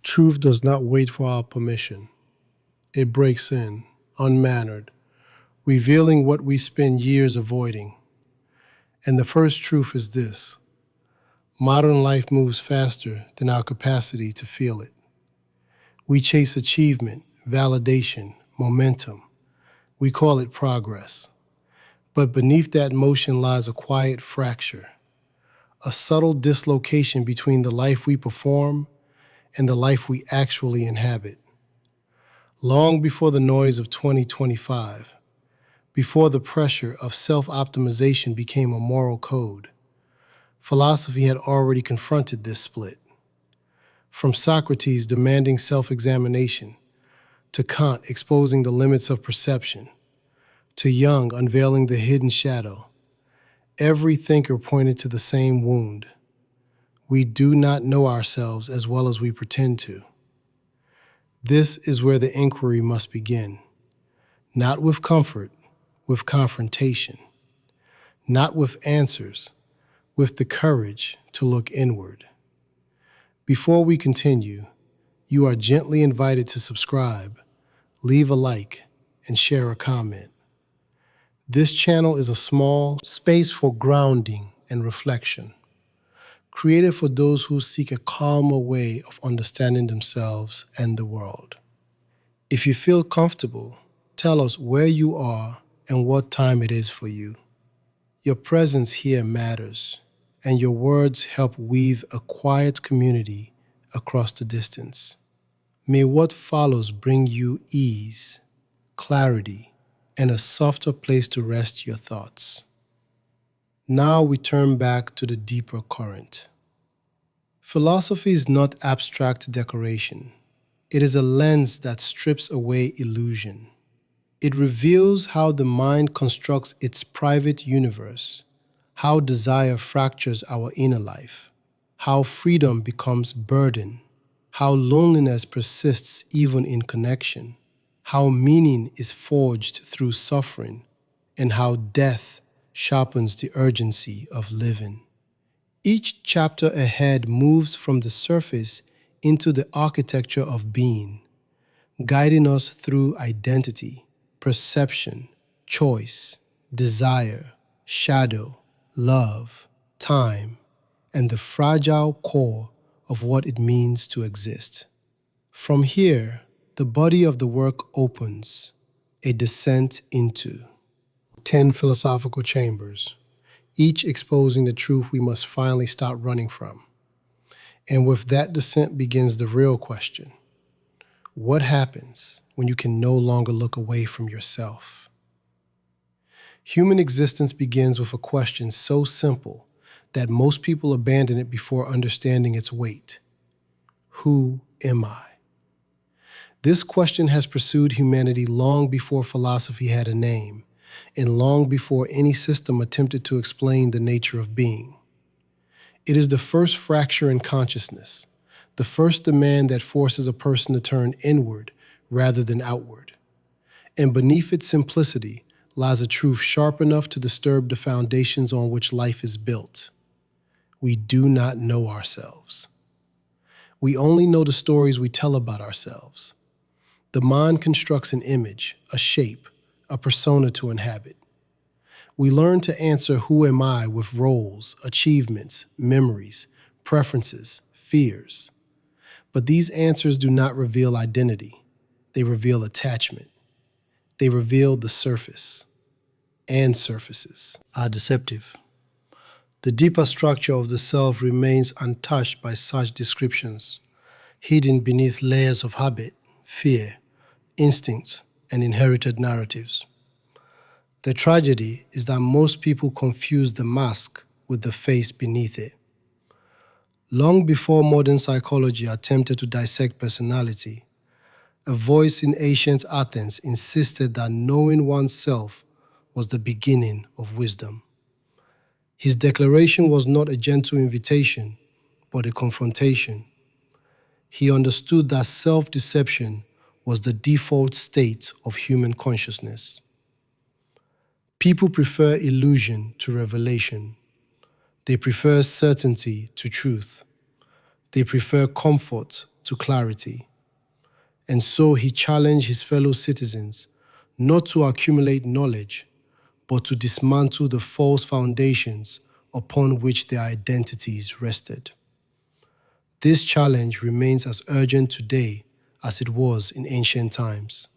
Truth does not wait for our permission. It breaks in, unmannered, revealing what we spend years avoiding. And the first truth is this: modern life moves faster than our capacity to feel it. We chase achievement, validation, momentum. We call it progress. But beneath that motion lies a quiet fracture, a subtle dislocation between the life we perform and the life we actually inhabit. Long before the noise of 2025, before the pressure of self-optimization became a moral code, philosophy had already confronted this split. From Socrates demanding self-examination, to Kant exposing the limits of perception, to Jung unveiling the hidden shadow, every thinker pointed to the same wound. We do not know ourselves as well as we pretend to. This is where the inquiry must begin. Not with comfort, with confrontation. Not with answers, with the courage to look inward. Before we continue, you are gently invited to subscribe, leave a like, and share a comment. This channel is a small space for grounding and reflection, created for those who seek a calmer way of understanding themselves and the world. If you feel comfortable, tell us where you are and what time it is for you. Your presence here matters, and your words help weave a quiet community across the distance. May what follows bring you ease, clarity, and a softer place to rest your thoughts. Now we turn back to the deeper current. Philosophy is not abstract decoration. It is a lens that strips away illusion. It reveals how the mind constructs its private universe, how desire fractures our inner life, how freedom becomes burden, how loneliness persists even in connection, how meaning is forged through suffering, and how death sharpens the urgency of living. Each chapter ahead moves from the surface into the architecture of being, guiding us through identity, perception, choice, desire, shadow, love, time, and the fragile core of what it means to exist. From here, the body of the work opens, a descent into 10 philosophical chambers, each exposing the truth we must finally stop running from. And with that descent begins the real question: what happens when you can no longer look away from yourself? Human existence begins with a question so simple that most people abandon it before understanding its weight. Who am I? This question has pursued humanity long before philosophy had a name, and long before any system attempted to explain the nature of being. It is the first fracture in consciousness, the first demand that forces a person to turn inward rather than outward. And beneath its simplicity lies a truth sharp enough to disturb the foundations on which life is built. We do not know ourselves. We only know the stories we tell about ourselves. The mind constructs an image, a shape, a persona to inhabit. We learn to answer who am I with roles, achievements, memories, preferences, fears. But these answers do not reveal identity. They reveal attachment. They reveal the surface, and surfaces are deceptive. The deeper structure of the self remains untouched by such descriptions, hidden beneath layers of habit, fear, instinct, and inherited narratives. The tragedy is that most people confuse the mask with the face beneath it. Long before modern psychology attempted to dissect personality, a voice in ancient Athens insisted that knowing oneself was the beginning of wisdom. His declaration was not a gentle invitation, but a confrontation. He understood that self-deception was the default state of human consciousness. People prefer illusion to revelation. They prefer certainty to truth. They prefer comfort to clarity. And so he challenged his fellow citizens not to accumulate knowledge, but to dismantle the false foundations upon which their identities rested. This challenge remains as urgent today as it was in ancient times.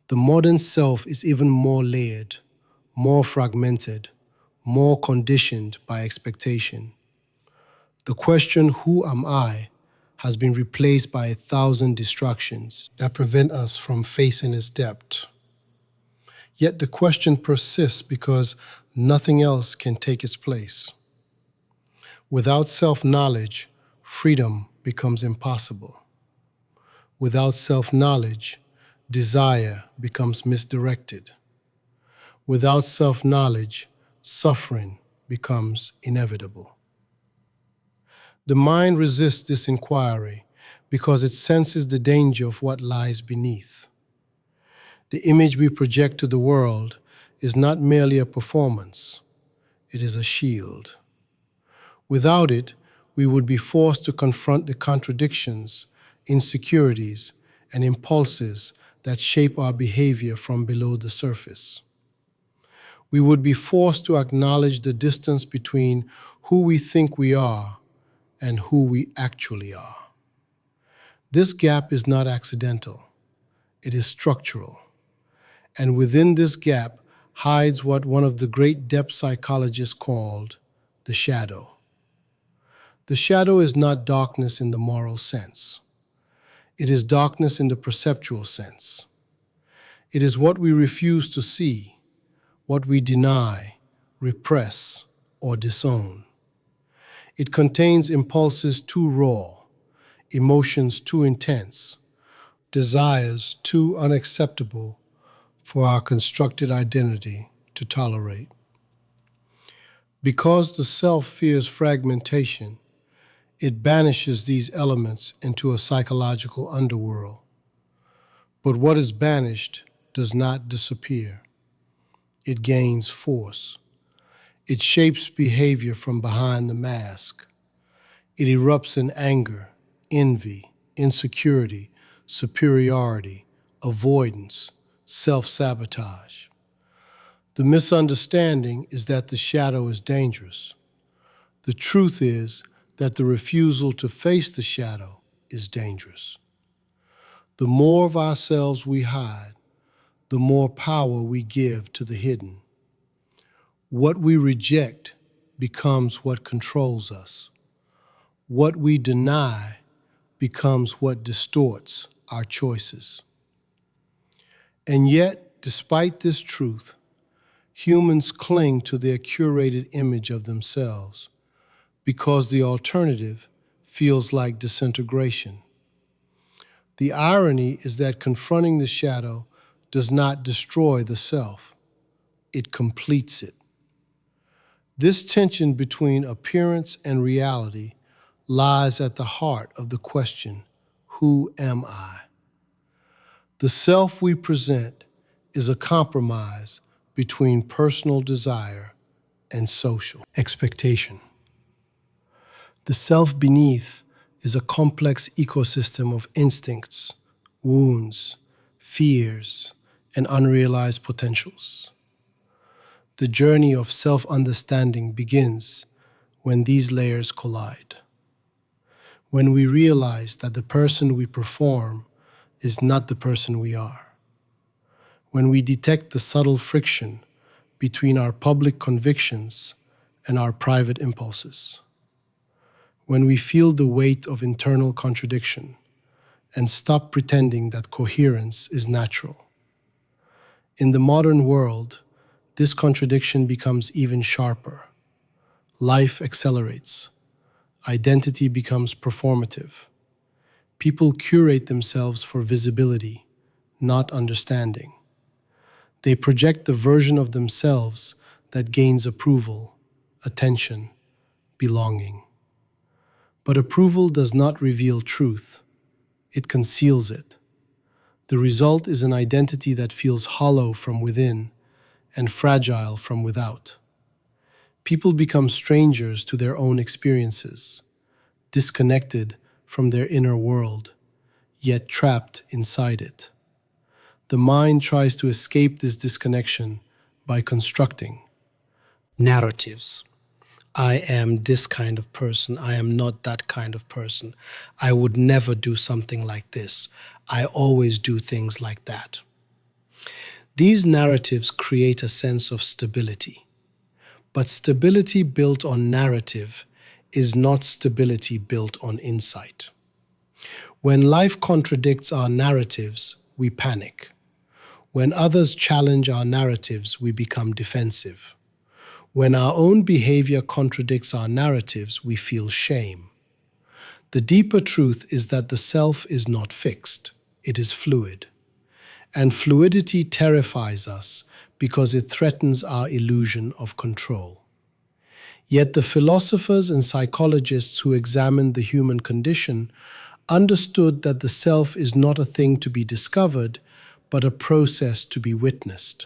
The modern self is even more layered, more fragmented, more conditioned by expectation. The question, "Who am I?" has been replaced by 1,000 distractions that prevent us from facing its depth. Yet the question persists because nothing else can take its place. Without self-knowledge, freedom becomes impossible. Without self-knowledge, desire becomes misdirected. Without self-knowledge, suffering becomes inevitable. The mind resists this inquiry because it senses the danger of what lies beneath. The image we project to the world is not merely a performance, it is a shield. Without it, we would be forced to confront the contradictions, insecurities, and impulses that shape our behavior from below the surface. We would be forced to acknowledge the distance between who we think we are and who we actually are. This gap is not accidental, it is structural. And within this gap hides what one of the great depth psychologists called the shadow. The shadow is not darkness in the moral sense. It is darkness in the perceptual sense. It is what we refuse to see, what we deny, repress, or disown. It contains impulses too raw, emotions too intense, desires too unacceptable for our constructed identity to tolerate. Because the self fears fragmentation, it banishes these elements into a psychological underworld. But what is banished does not disappear. It gains force. It shapes behavior from behind the mask. It erupts in anger, envy, insecurity, superiority, avoidance, self-sabotage. The misunderstanding is that the shadow is dangerous. The truth is that the refusal to face the shadow is dangerous. The more of ourselves we hide, the more power we give to the hidden. What we reject becomes what controls us. What we deny becomes what distorts our choices. And yet, despite this truth, humans cling to their curated image of themselves because the alternative feels like disintegration. The irony is that confronting the shadow does not destroy the self, it completes it. This tension between appearance and reality lies at the heart of the question, who am I? The self we present is a compromise between personal desire and social expectation. The self beneath is a complex ecosystem of instincts, wounds, fears, and unrealized potentials. The journey of self-understanding begins when these layers collide. When we realize that the person we perform is not the person we are. When we detect the subtle friction between our public convictions and our private impulses. When we feel the weight of internal contradiction and stop pretending that coherence is natural. In the modern world, this contradiction becomes even sharper. Life accelerates. Identity becomes performative. People curate themselves for visibility, not understanding. They project the version of themselves that gains approval, attention, belonging. But approval does not reveal truth. It conceals it. The result is an identity that feels hollow from within and fragile from without. People become strangers to their own experiences, disconnected from their inner world, yet trapped inside it. The mind tries to escape this disconnection by constructing narratives. I am this kind of person. I am not that kind of person. I would never do something like this. I always do things like that. These narratives create a sense of stability. But stability built on narrative is not stability built on insight. When life contradicts our narratives, we panic. When others challenge our narratives, we become defensive. When our own behavior contradicts our narratives, we feel shame. The deeper truth is that the self is not fixed, it is fluid. And fluidity terrifies us because it threatens our illusion of control. Yet the philosophers and psychologists who examined the human condition understood that the self is not a thing to be discovered, but a process to be witnessed.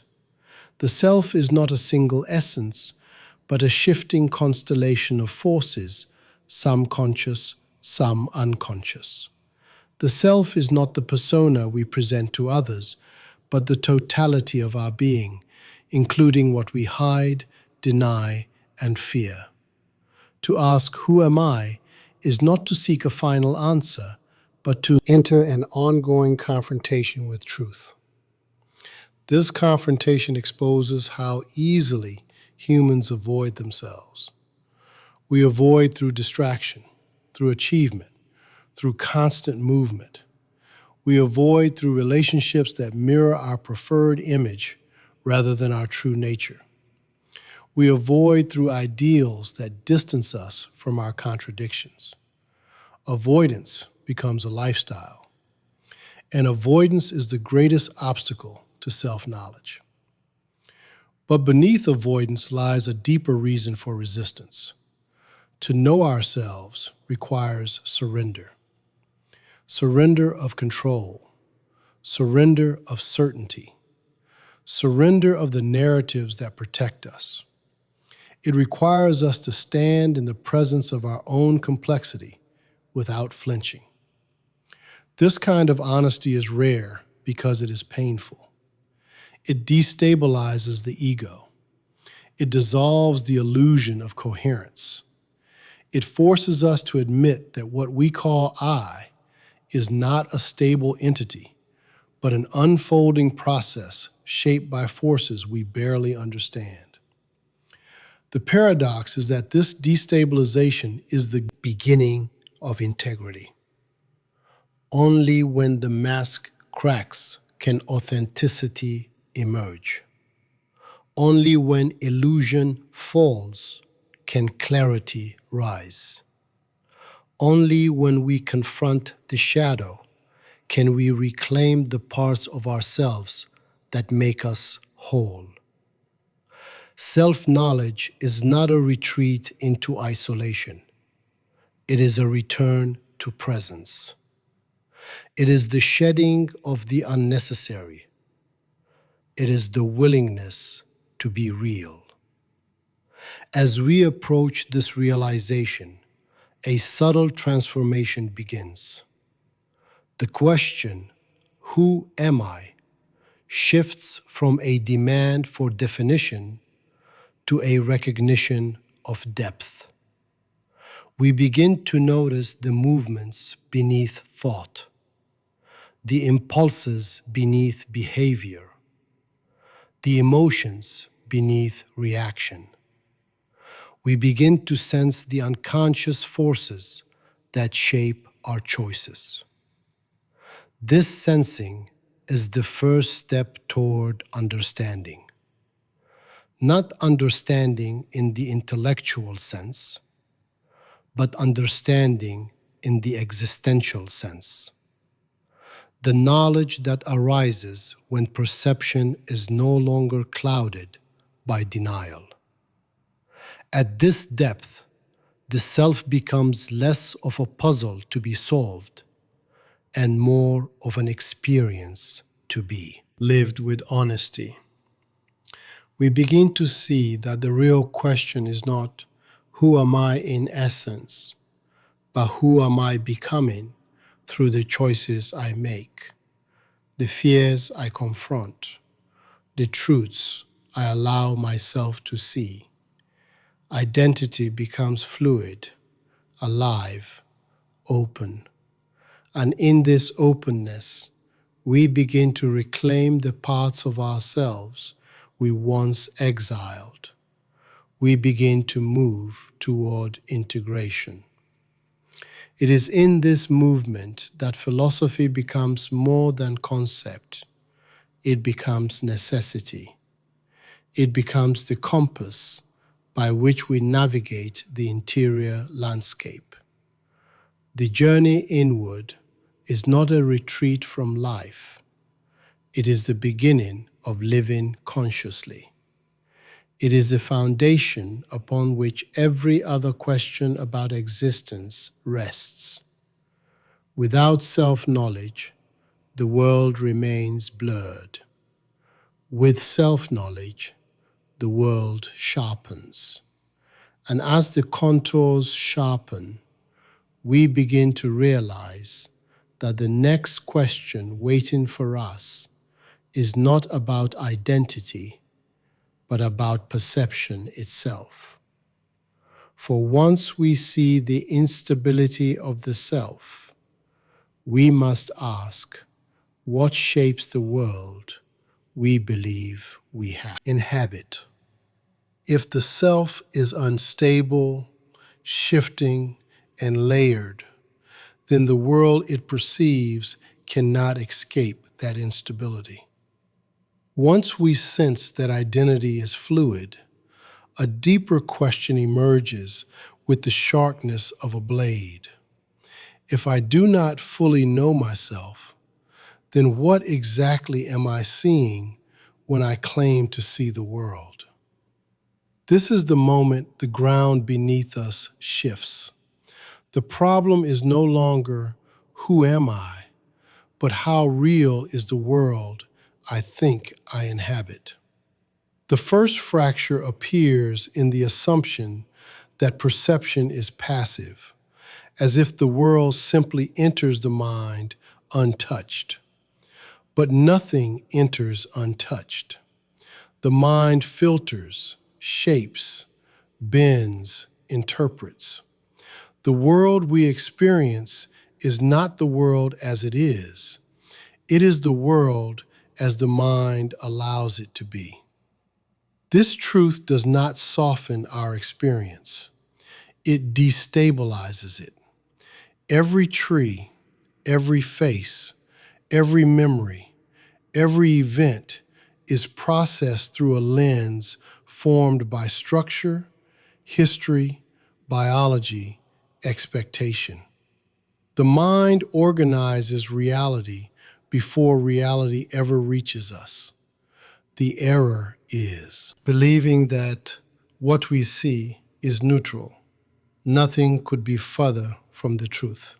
The self is not a single essence, but a shifting constellation of forces, some conscious, some unconscious. The self is not the persona we present to others, but the totality of our being, including what we hide, deny, and fear. To ask, "Who am I?" is not to seek a final answer, but to enter an ongoing confrontation with truth. This confrontation exposes how easily humans avoid themselves. We avoid through distraction, through achievement, through constant movement. We avoid through relationships that mirror our preferred image rather than our true nature. We avoid through ideals that distance us from our contradictions. Avoidance becomes a lifestyle, and avoidance is the greatest obstacle to self-knowledge. But beneath avoidance lies a deeper reason for resistance. To know ourselves requires surrender. Surrender of control, surrender of certainty, surrender of the narratives that protect us. It requires us to stand in the presence of our own complexity without flinching. This kind of honesty is rare because it is painful. It destabilizes the ego. It dissolves the illusion of coherence. It forces us to admit that what we call I is not a stable entity, but an unfolding process shaped by forces we barely understand. The paradox is that this destabilization is the beginning of integrity. Only when the mask cracks can authenticity emerge. Only when illusion falls can clarity rise. Only when we confront the shadow can we reclaim the parts of ourselves that make us whole. Self-knowledge is not a retreat into isolation. It is a return to presence. It is the shedding of the unnecessary. It is the willingness to be real. As we approach this realization, a subtle transformation begins. The question, "Who am I?" shifts from a demand for definition to a recognition of depth. We begin to notice the movements beneath thought, the impulses beneath behavior, the emotions beneath reaction. We begin to sense the unconscious forces that shape our choices. This sensing is the first step toward understanding. Not understanding in the intellectual sense, but understanding in the existential sense. The knowledge that arises when perception is no longer clouded by denial. At this depth, the self becomes less of a puzzle to be solved and more of an experience to be lived with honesty. We begin to see that the real question is not "who am I in essence?" but who am I becoming through the choices I make, the fears I confront, the truths I allow myself to see. Identity becomes fluid, alive, open. And in this openness, we begin to reclaim the parts of ourselves we once exiled. We begin to move toward integration. It is in this movement that philosophy becomes more than concept. It becomes necessity. It becomes the compass by which we navigate the interior landscape. The journey inward is not a retreat from life. It is the beginning of living consciously. It is the foundation upon which every other question about existence rests. Without self-knowledge, the world remains blurred. With self-knowledge, the world sharpens. And as the contours sharpen, we begin to realize that the next question waiting for us is not about identity, but about perception itself. For once we see the instability of the self, we must ask, what shapes the world we believe we inhabit? If the self is unstable, shifting, and layered, then the world it perceives cannot escape that instability. Once we sense that identity is fluid, a deeper question emerges with the sharpness of a blade. If I do not fully know myself, then what exactly am I seeing when I claim to see the world? This is the moment the ground beneath us shifts. The problem is no longer, who am I, but how real is the world I think I inhabit? The first fracture appears in the assumption that perception is passive, as if the world simply enters the mind untouched. But nothing enters untouched. The mind filters, shapes, bends, interprets. The world we experience is not the world as it is. It is the world as the mind allows it to be. This truth does not soften our experience. It destabilizes it. Every tree, every face, every memory, every event is processed through a lens formed by structure, history, biology, expectation. The mind organizes reality before reality ever reaches us. The error is believing that what we see is neutral. Nothing could be further from the truth.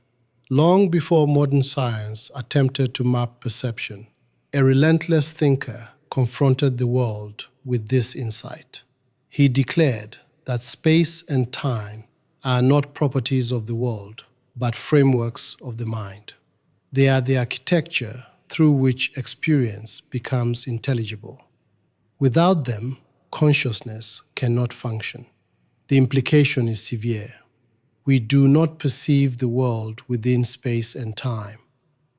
Long before modern science attempted to map perception, a relentless thinker confronted the world with this insight. He declared that space and time are not properties of the world, but frameworks of the mind. They are the architecture through which experience becomes intelligible. Without them, consciousness cannot function. The implication is severe. We do not perceive the world within space and time.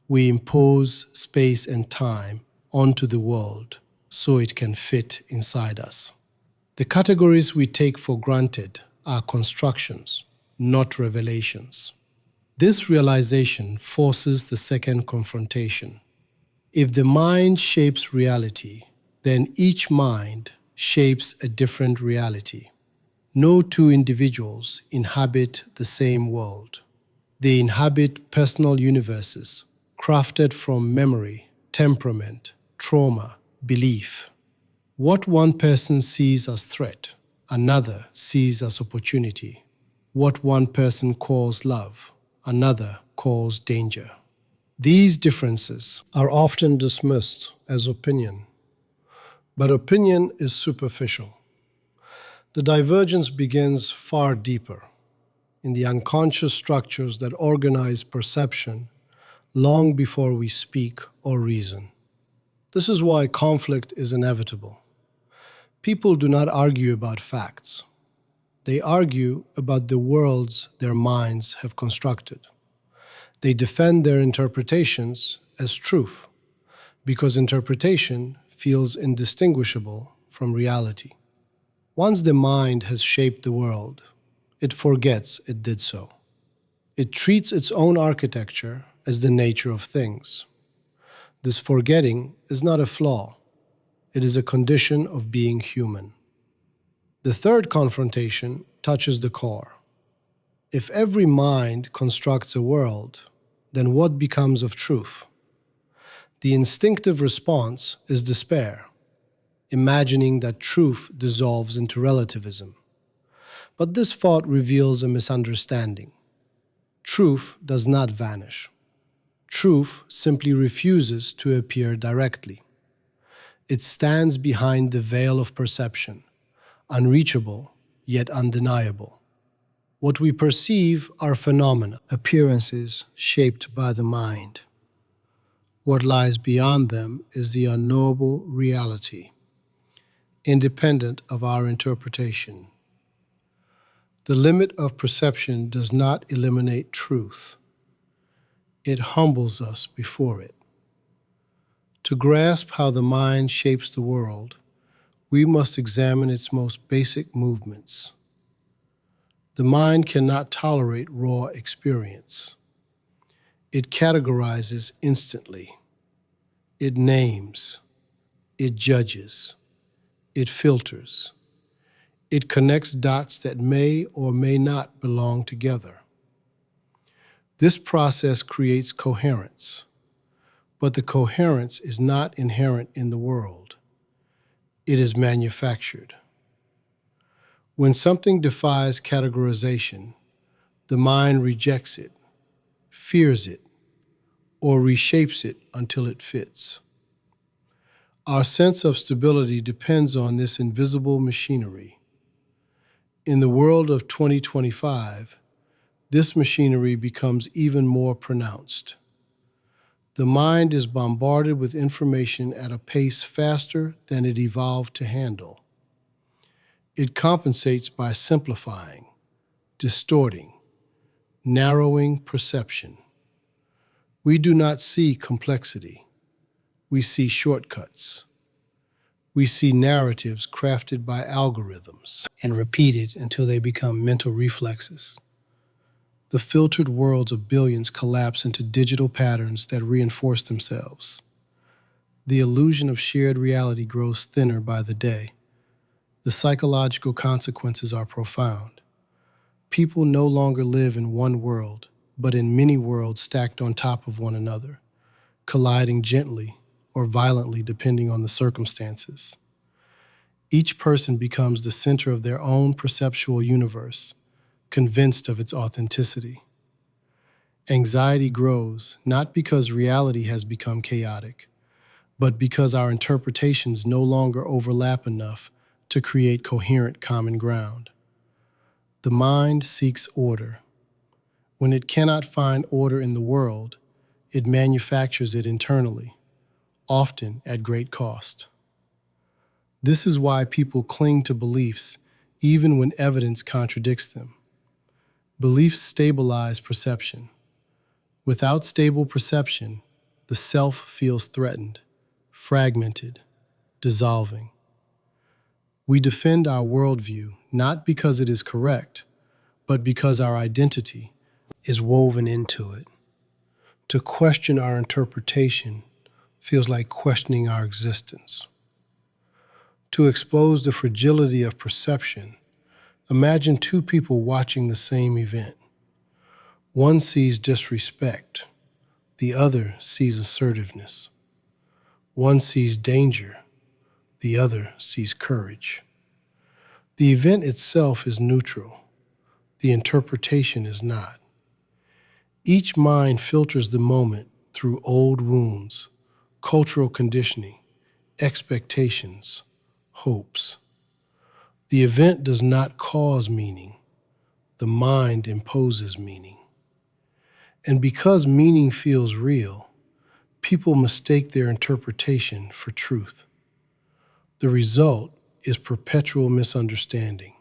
We impose space and time onto the world so it can fit inside us. The categories we take for granted are constructions, not revelations. This realization forces the second confrontation. If the mind shapes reality, then each mind shapes a different reality. No two individuals inhabit the same world. They inhabit personal universes, crafted from memory, temperament, trauma, belief. What one person sees as threat, another sees as opportunity. What one person calls love, another calls danger. These differences are often dismissed as opinion, but opinion is superficial. The divergence begins far deeper. in the unconscious structures that organize perception long before we speak or reason. This is why conflict is inevitable. People do not argue about facts. They argue about the worlds their minds have constructed. They defend their interpretations as truth, because interpretation feels indistinguishable from reality. Once the mind has shaped the world, it forgets it did so. It treats its own architecture as the nature of things. This forgetting is not a flaw. It is a condition of being human. The third confrontation touches the core. If every mind constructs a world, then what becomes of truth? The instinctive response is despair, imagining that truth dissolves into relativism. But this thought reveals a misunderstanding. Truth does not vanish. Truth simply refuses to appear directly. It stands behind the veil of perception, unreachable yet undeniable. What we perceive are phenomena, appearances shaped by the mind. What lies beyond them is the unknowable reality, independent of our interpretation. The limit of perception does not eliminate truth. It humbles us before it. To grasp how the mind shapes the world, we must examine its most basic movements. The mind cannot tolerate raw experience. It categorizes instantly. It names. It judges. It filters. It connects dots that may or may not belong together. This process creates coherence, but the coherence is not inherent in the world. It is manufactured. When something defies categorization, the mind rejects it, fears it, or reshapes it until it fits. Our sense of stability depends on this invisible machinery. In the world of 2025, this machinery becomes even more pronounced. The mind is bombarded with information at a pace faster than it evolved to handle. It compensates by simplifying, distorting, narrowing perception. We do not see complexity. We see shortcuts. We see narratives crafted by algorithms and repeated until they become mental reflexes. The filtered worlds of billions collapse into digital patterns that reinforce themselves. The illusion of shared reality grows thinner by the day. The psychological consequences are profound. People no longer live in one world, but in many worlds stacked on top of one another, colliding gently or violently depending on the circumstances. Each person becomes the center of their own perceptual universe, convinced of its authenticity. Anxiety grows not because reality has become chaotic, but because our interpretations no longer overlap enough to create coherent common ground. The mind seeks order. When it cannot find order in the world, it manufactures it internally, often at great cost. This is why people cling to beliefs even when evidence contradicts them. Beliefs stabilize perception. Without stable perception, the self feels threatened, fragmented, dissolving. We defend our worldview not because it is correct, but because our identity is woven into it. To question our interpretation feels like questioning our existence. To expose the fragility of perception, imagine two people watching the same event. One sees disrespect, the other sees assertiveness. One sees danger, the other sees courage. The event itself is neutral. The interpretation is not. Each mind filters the moment through old wounds, cultural conditioning, expectations, hopes. The event does not cause meaning. the mind imposes meaning. And because meaning feels real, people mistake their interpretation for truth. The result is perpetual misunderstanding.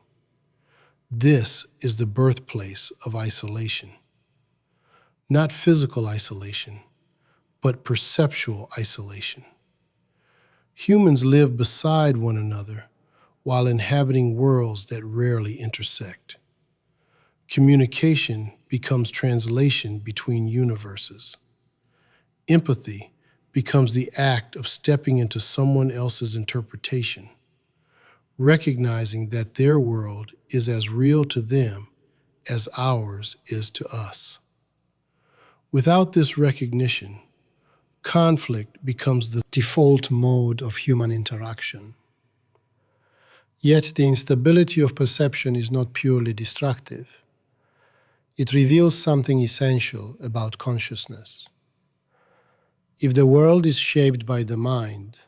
This is the birthplace of isolation. Not physical isolation, but perceptual isolation. Humans live beside one another while inhabiting worlds that rarely intersect. Communication becomes translation between universes. Empathy becomes the act of stepping into someone else's interpretation, recognizing that their world is as real to them as ours is to us. Without this recognition, conflict becomes the default mode of human interaction. Yet the instability of perception is not purely destructive. It reveals something essential about consciousness. If the world is shaped by the mind,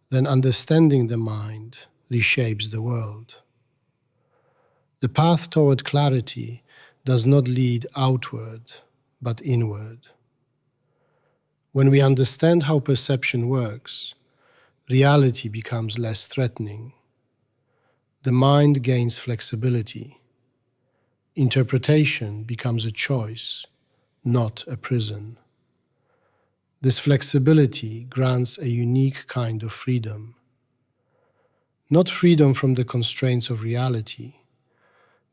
then understanding the mind reshapes the world. The path toward clarity does not lead outward, but inward. When we understand how perception works, reality becomes less threatening. The mind gains flexibility. Interpretation becomes a choice, not a prison. This flexibility grants a unique kind of freedom. Not freedom from the constraints of reality,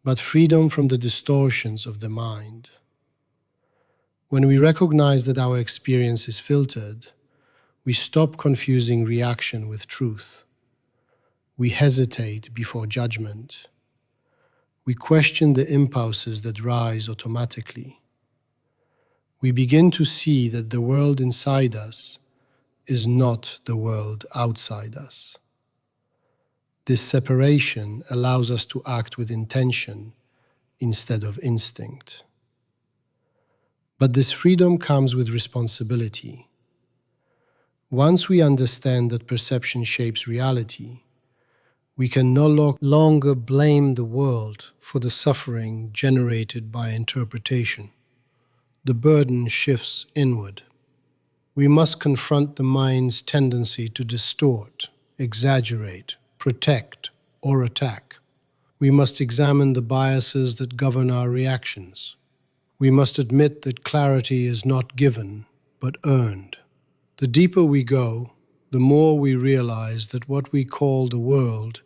but freedom from the distortions of the mind. When we recognize that our experience is filtered, we stop confusing reaction with truth. We hesitate before judgment. We question the impulses that rise automatically. We begin to see that the world inside us is not the world outside us. This separation allows us to act with intention instead of instinct. But this freedom comes with responsibility. Once we understand that perception shapes reality, we can no longer blame the world for the suffering generated by interpretation. The burden shifts inward. We must confront the mind's tendency to distort, exaggerate, protect, or attack. We must examine the biases that govern our reactions. We must admit that clarity is not given, but earned. The deeper we go, the more we realize that what we call the world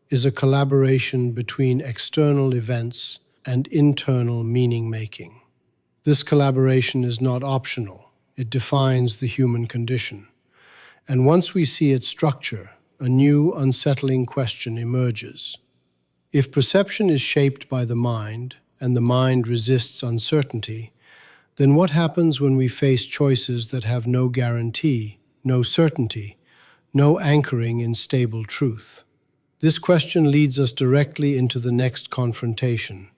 is a collaboration between external events and internal meaning-making. This collaboration is not optional. It defines the human condition. And once we see its structure, a new, unsettling question emerges. If perception is shaped by the mind, and the mind resists uncertainty, then what happens when we face choices that have no guarantee, no certainty, no anchoring in stable truth? This question leads us directly into the next confrontation,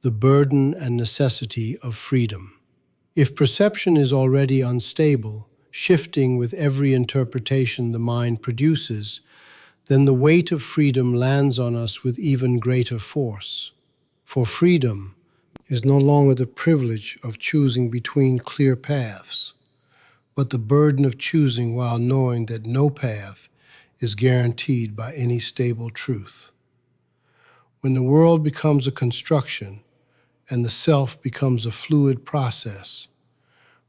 the burden and necessity of freedom. If perception is already unstable, shifting with every interpretation the mind produces, then the weight of freedom lands on us with even greater force. For freedom is no longer the privilege of choosing between clear paths, but the burden of choosing while knowing that no path is guaranteed by any stable truth. When the world becomes a construction and the self becomes a fluid process,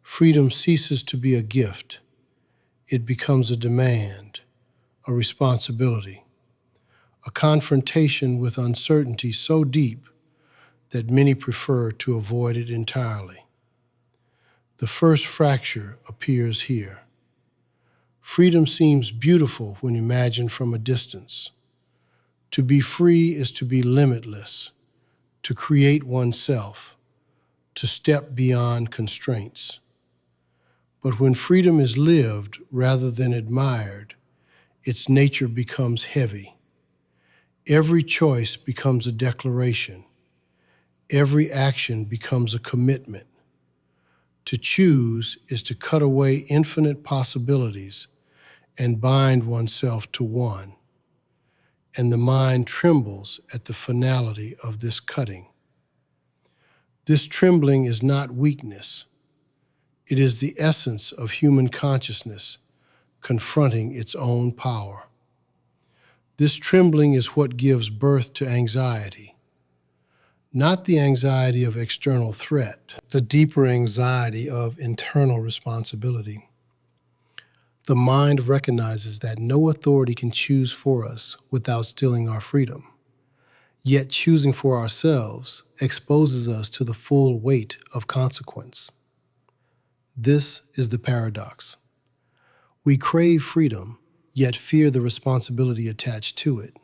freedom ceases to be a gift. It becomes a demand, a responsibility, a confrontation with uncertainty so deep that many prefer to avoid it entirely. The first fracture appears here. Freedom seems beautiful when imagined from a distance. To be free is to be limitless, to create oneself, to step beyond constraints. But when freedom is lived rather than admired, its nature becomes heavy. Every choice becomes a declaration. Every action becomes a commitment. To choose is to cut away infinite possibilities and bind oneself to one. And the mind trembles at the finality of this cutting. This trembling is not weakness. It is the essence of human consciousness confronting its own power. This trembling is what gives birth to anxiety, not the anxiety of external threat, the deeper anxiety of internal responsibility. The mind recognizes that no authority can choose for us without stealing our freedom. Yet choosing for ourselves exposes us to the full weight of consequence. This is the paradox. We crave freedom, yet fear the responsibility attached to it.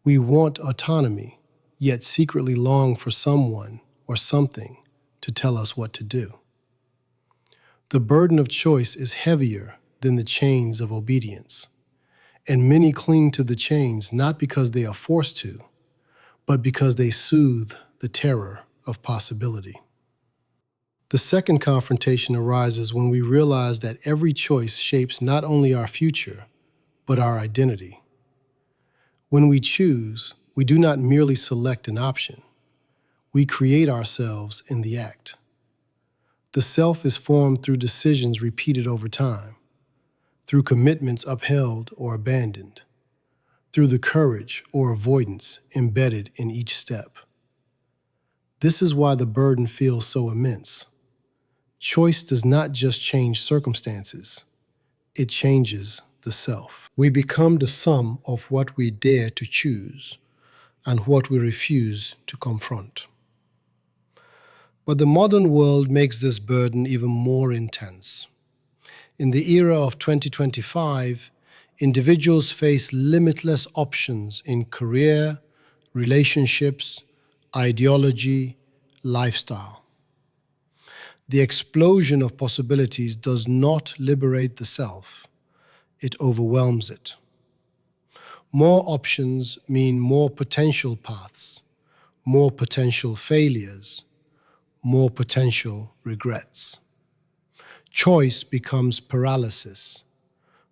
We want autonomy, yet secretly long for someone or something to tell us what to do. The burden of choice is heavier than the chains of obedience, and many cling to the chains not because they are forced to, but because they soothe the terror of possibility. The second confrontation arises when we realize that every choice shapes not only our future, but our identity. When we choose, we do not merely select an option. We create ourselves in the act. The self is formed through decisions repeated over time, through commitments upheld or abandoned, through the courage or avoidance embedded in each step. This is why the burden feels so immense. Choice does not just change circumstances, it changes the self. We become the sum of what we dare to choose and what we refuse to confront. But the modern world makes this burden even more intense. In the era of 2025, individuals face limitless options in career, relationships, ideology, lifestyle. The explosion of possibilities does not liberate the self, it overwhelms it. More options mean more potential paths, more potential failures, more potential regrets. Choice becomes paralysis.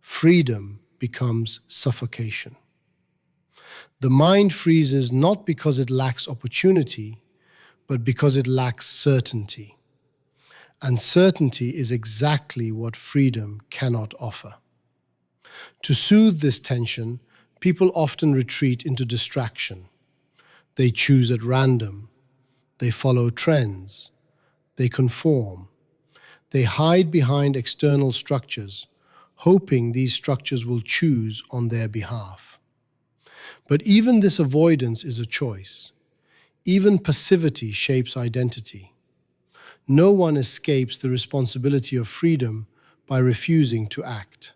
Freedom becomes suffocation. The mind freezes not because it lacks opportunity, but because it lacks certainty. Uncertainty is exactly what freedom cannot offer. To soothe this tension, people often retreat into distraction. They choose at random. They follow trends. They conform. They hide behind external structures, hoping these structures will choose on their behalf. But even this avoidance is a choice. Even passivity shapes identity. No one escapes the responsibility of freedom by refusing to act.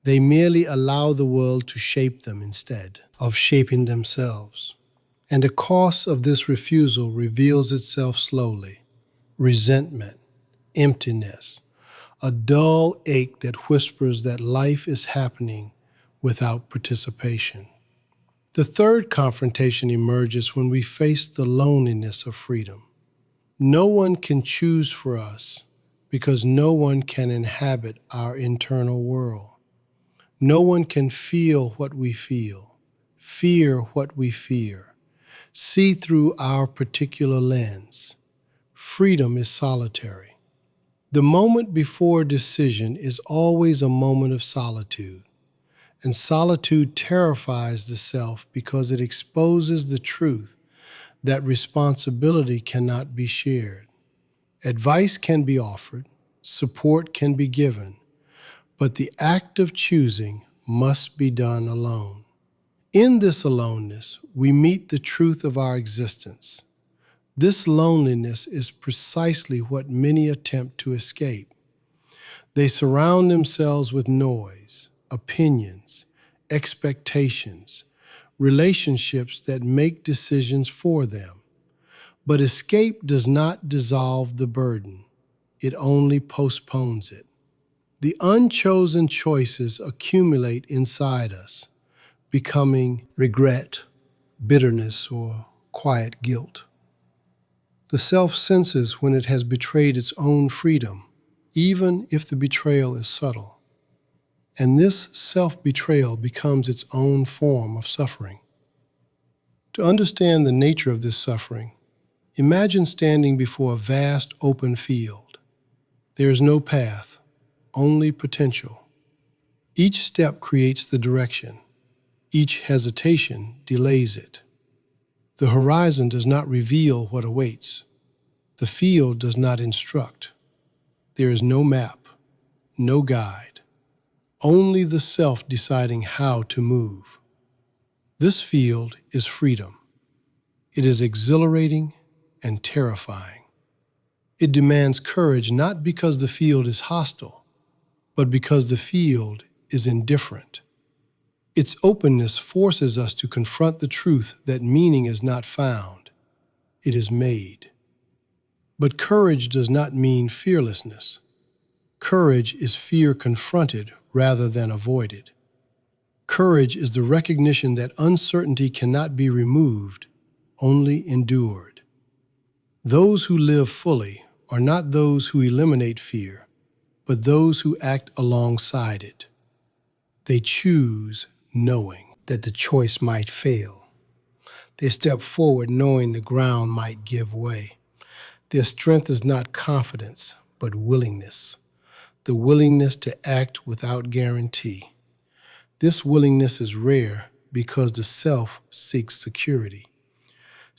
They merely allow the world to shape them instead of shaping themselves. And the cost of this refusal reveals itself slowly: resentment, emptiness, a dull ache that whispers that life is happening without participation. The third confrontation emerges when we face the loneliness of freedom. No one can choose for us because no one can inhabit our internal world. No one can feel what we feel, fear what we fear, see through our particular lens. Freedom is solitary. The moment before decision is always a moment of solitude, and solitude terrifies the self because it exposes the truth that responsibility cannot be shared. Advice can be offered, support can be given, but the act of choosing must be done alone. In this aloneness, we meet the truth of our existence. This loneliness is precisely what many attempt to escape. They surround themselves with noise, opinions, expectations, relationships that make decisions for them. But escape does not dissolve the burden. It only postpones it. The unchosen choices accumulate inside us, becoming regret, bitterness, or quiet guilt. The self senses when it has betrayed its own freedom, even if the betrayal is subtle. And this self-betrayal becomes its own form of suffering. To understand the nature of this suffering, Imagine standing before a vast open field. There is no path, only potential. Each step creates the direction. Each hesitation delays it. The horizon does not reveal what awaits. The field does not instruct. There is no map, no guide, only the self deciding how to move. This field is freedom. It is exhilarating and terrifying. It demands courage not because the field is hostile, but because the field is indifferent. Its openness forces us to confront the truth that meaning is not found, it is made. But courage does not mean fearlessness. Courage is fear confronted rather than avoided. Courage is the recognition that uncertainty cannot be removed, only endured. Those who live fully are not those who eliminate fear, but those who act alongside it. They choose knowing that the choice might fail. They step forward knowing the ground might give way. Their strength is not confidence, but willingness. The willingness to act without guarantee. This willingness is rare because the self seeks security.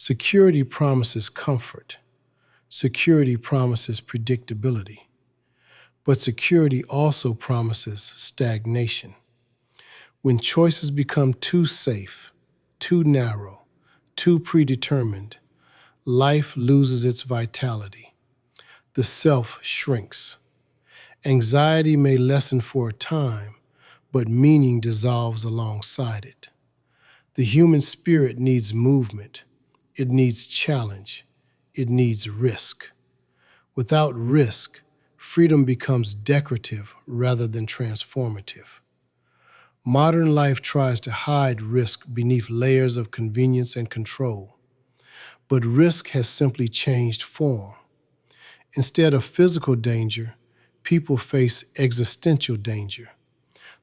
Security promises comfort. Security promises predictability. But security also promises stagnation. When choices become too safe, too narrow, too predetermined, life loses its vitality. The self shrinks. Anxiety may lessen for a time, but meaning dissolves alongside it. The human spirit needs movement. It needs challenge. It needs risk. Without risk, freedom becomes decorative rather than transformative. Modern life tries to hide risk beneath layers of convenience and control, but risk has simply changed form. Instead of physical danger, people face existential danger,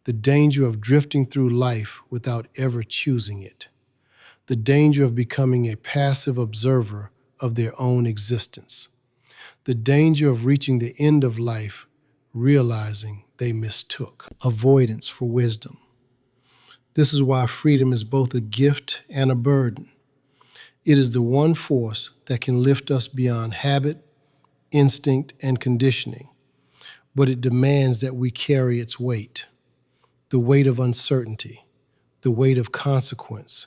the danger of drifting through life without ever choosing it, the danger of becoming a passive observer of their own existence, the danger of reaching the end of life realizing they mistook avoidance for wisdom. This is why freedom is both a gift and a burden. It is the one force that can lift us beyond habit, instinct, and conditioning, but it demands that we carry its weight, the weight of uncertainty, the weight of consequence,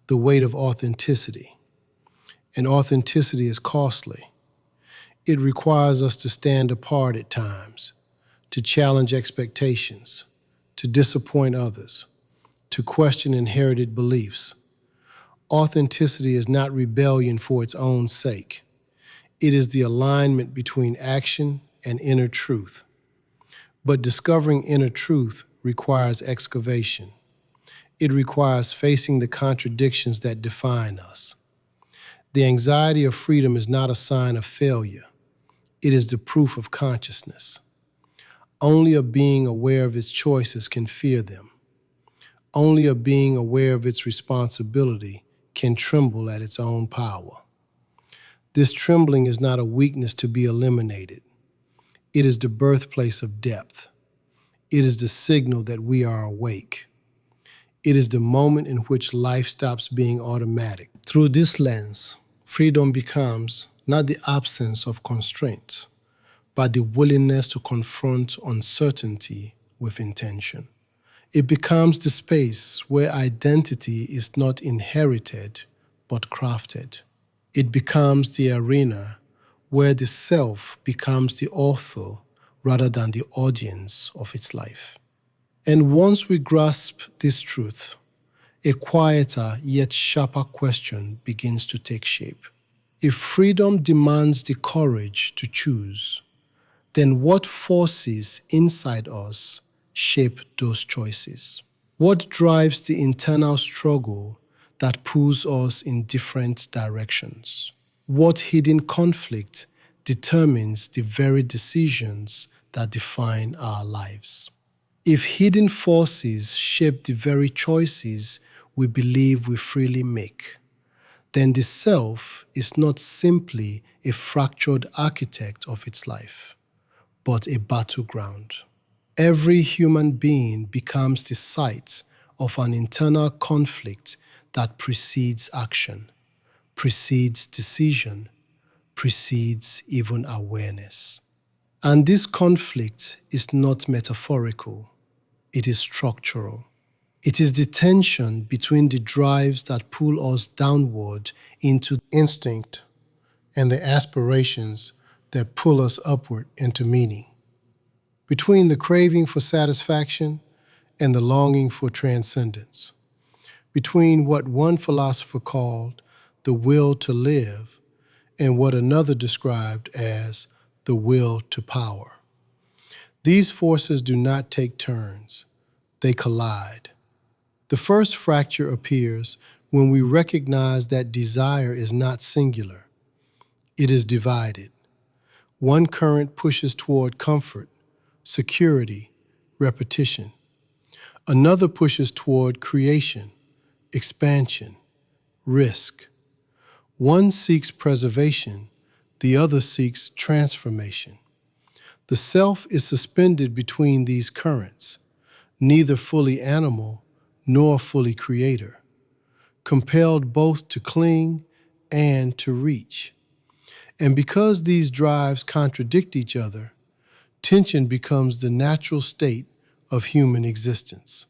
the weight of authenticity. And authenticity is costly. It requires us to stand apart at times, to challenge expectations, to disappoint others, to question inherited beliefs. Authenticity is not rebellion for its own sake. It is the alignment between action and inner truth. But discovering inner truth requires excavation. It requires facing the contradictions that define us. The anxiety of freedom is not a sign of failure. It is the proof of consciousness. Only a being aware of its choices can fear them. Only a being aware of its responsibility can tremble at its own power. This trembling is not a weakness to be eliminated. It is the birthplace of depth. It is the signal that we are awake. It is the moment in which life stops being automatic. Through this lens, freedom becomes not the absence of constraints, but the willingness to confront uncertainty with intention. It becomes the space where identity is not inherited, but crafted. It becomes the arena where the self becomes the author rather than the audience of its life. And once we grasp this truth, a quieter yet sharper question begins to take shape. If freedom demands the courage to choose, then what forces inside us shape those choices? What drives the internal struggle that pulls us in different directions? What hidden conflict determines the very decisions that define our lives? If hidden forces shape the very choices we believe we freely make, then the self is not simply a fractured architect of its life, but a battleground. Every human being becomes the site of an internal conflict that precedes action, precedes decision, precedes even awareness. And this conflict is not metaphorical, it is structural. It is the tension between the drives that pull us downward into instinct and the aspirations that pull us upward into meaning. Between the craving for satisfaction and the longing for transcendence. Between what one philosopher called the will to live and what another described as the will to power. These forces do not take turns, they collide. The first fracture appears when we recognize that desire is not singular. It is divided. One current pushes toward comfort, security, repetition. Another pushes toward creation, expansion, risk. One seeks preservation, the other seeks transformation. The self is suspended between these currents, neither fully animal nor fully creator, compelled both to cling and to reach. And because these drives contradict each other, tension becomes the natural state of human existence.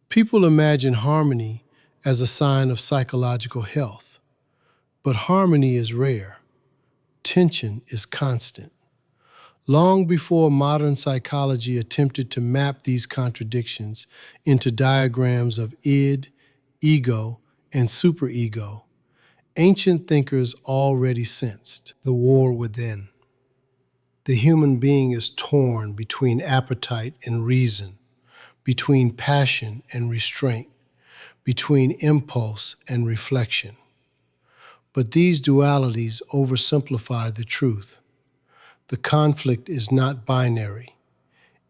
People imagine harmony as a sign of psychological health, but harmony is rare. Tension is constant. Long before modern psychology attempted to map these contradictions into diagrams of id, ego, and superego, ancient thinkers already sensed the war within. The human being is torn between appetite and reason, between passion and restraint, between impulse and reflection. But these dualities oversimplify the truth. The conflict is not binary.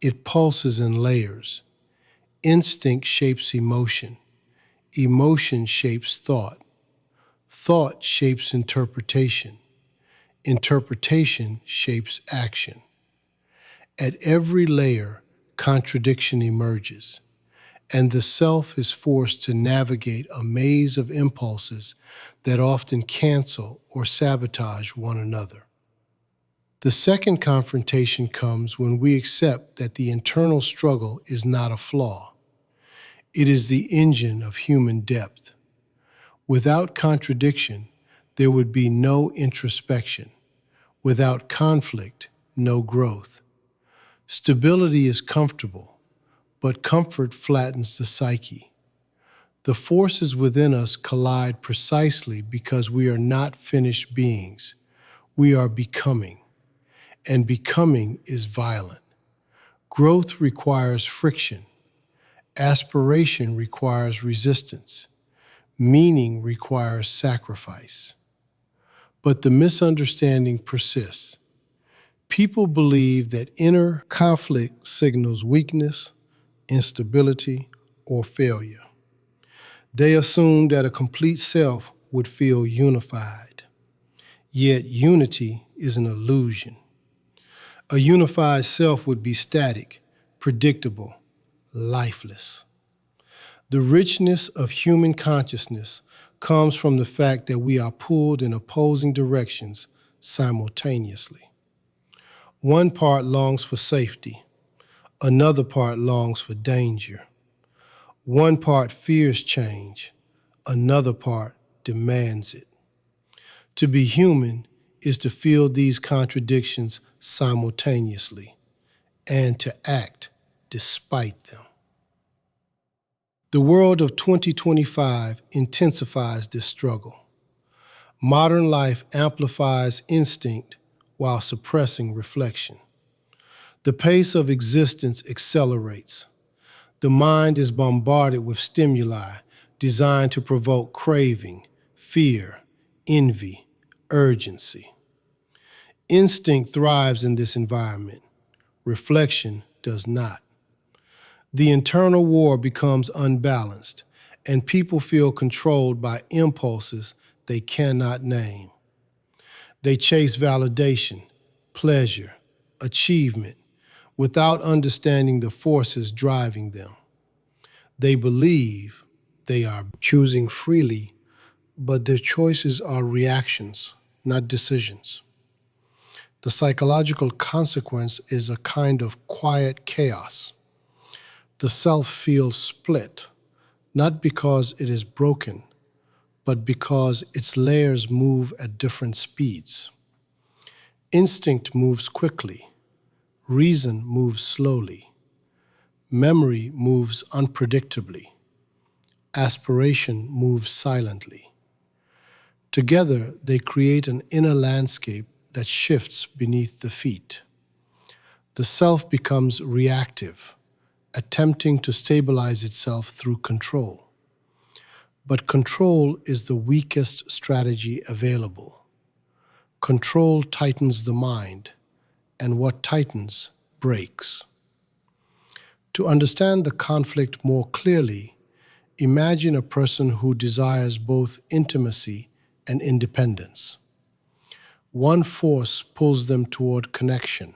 It pulses in layers. Instinct shapes emotion. Emotion shapes thought. Thought shapes interpretation. Interpretation shapes action. At every layer, contradiction emerges, and the self is forced to navigate a maze of impulses that often cancel or sabotage one another. The second confrontation comes when we accept that the internal struggle is not a flaw. It is the engine of human depth. Without contradiction, there would be no introspection. Without conflict, no growth. Stability is comfortable, but comfort flattens the psyche. The forces within us collide precisely because we are not finished beings. We are becoming. And becoming is violent. Growth requires friction. Aspiration requires resistance. Meaning requires sacrifice. But the misunderstanding persists. People believe that inner conflict signals weakness, instability, or failure. They assume that a complete self would feel unified. Yet unity is an illusion. A unified self would be static, predictable, lifeless. The richness of human consciousness comes from the fact that we are pulled in opposing directions simultaneously. One part longs for safety, another part longs for danger. One part fears change, another part demands it. To be human is to feel these contradictions simultaneously and to act despite them. The world of 2025 intensifies this struggle. Modern life amplifies instinct while suppressing reflection. The pace of existence accelerates. The mind is bombarded with stimuli designed to provoke craving, fear, envy, urgency. Instinct thrives in this environment. Reflection does not. The internal war becomes unbalanced, and people feel controlled by impulses they cannot name. They chase validation, pleasure, achievement, without understanding the forces driving them. They believe they are choosing freely, but their choices are reactions, not decisions. The psychological consequence is a kind of quiet chaos. The self feels split, not because it is broken, but because its layers move at different speeds. Instinct moves quickly, reason moves slowly, memory moves unpredictably, aspiration moves silently. Together, they create an inner landscape that shifts beneath the feet. The self becomes reactive, attempting to stabilize itself through control. But control is the weakest strategy available. Control tightens the mind, and what tightens breaks. To understand the conflict more clearly, imagine a person who desires both intimacy and independence. One force pulls them toward connection,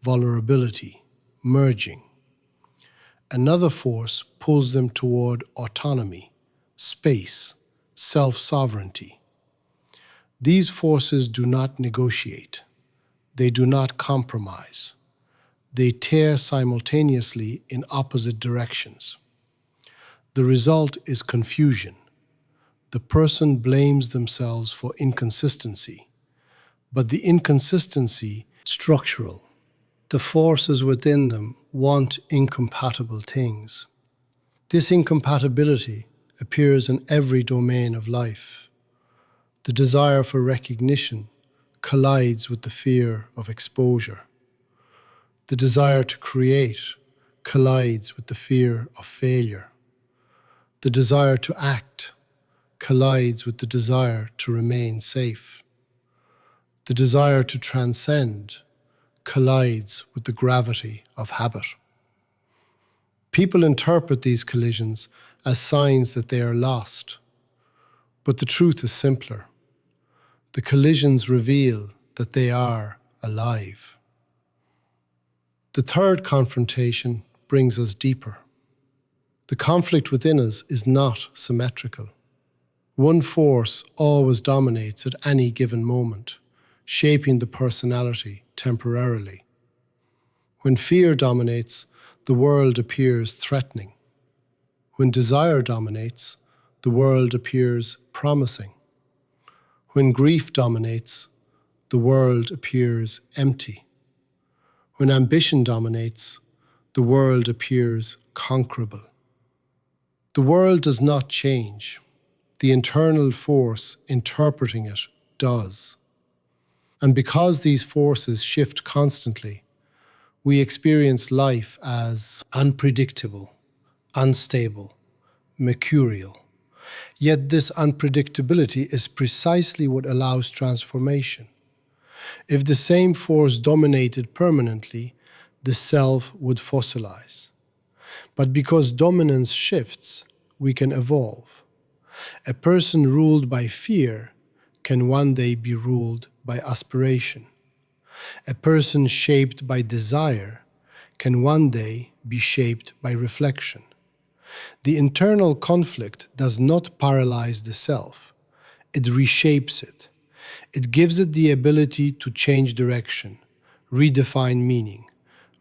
vulnerability, merging. Another force pulls them toward autonomy, space, self-sovereignty. These forces do not negotiate. They do not compromise. They tear simultaneously in opposite directions. The result is confusion. The person blames themselves for inconsistency, but the inconsistency is structural. The forces within them want incompatible things. This incompatibility appears in every domain of life. The desire for recognition collides with the fear of exposure. The desire to create collides with the fear of failure. The desire to act collides with the desire to remain safe. The desire to transcend collides with the gravity of habit. People interpret these collisions as signs that they are lost, but the truth is simpler. The collisions reveal that they are alive. The third confrontation brings us deeper. The conflict within us is not symmetrical. One force always dominates at any given moment, shaping the personality temporarily. When fear dominates, the world appears threatening. When desire dominates, the world appears promising. When grief dominates, the world appears empty. When ambition dominates, the world appears conquerable. The world does not change. The internal force interpreting it does. And because these forces shift constantly, we experience life as unpredictable, unstable, mercurial. Yet this unpredictability is precisely what allows transformation. If the same force dominated permanently, the self would fossilize. But because dominance shifts, we can evolve. A person ruled by fear can one day be ruled by aspiration. A person shaped by desire can one day be shaped by reflection. The internal conflict does not paralyze the self. It reshapes it. It gives it the ability to change direction, redefine meaning,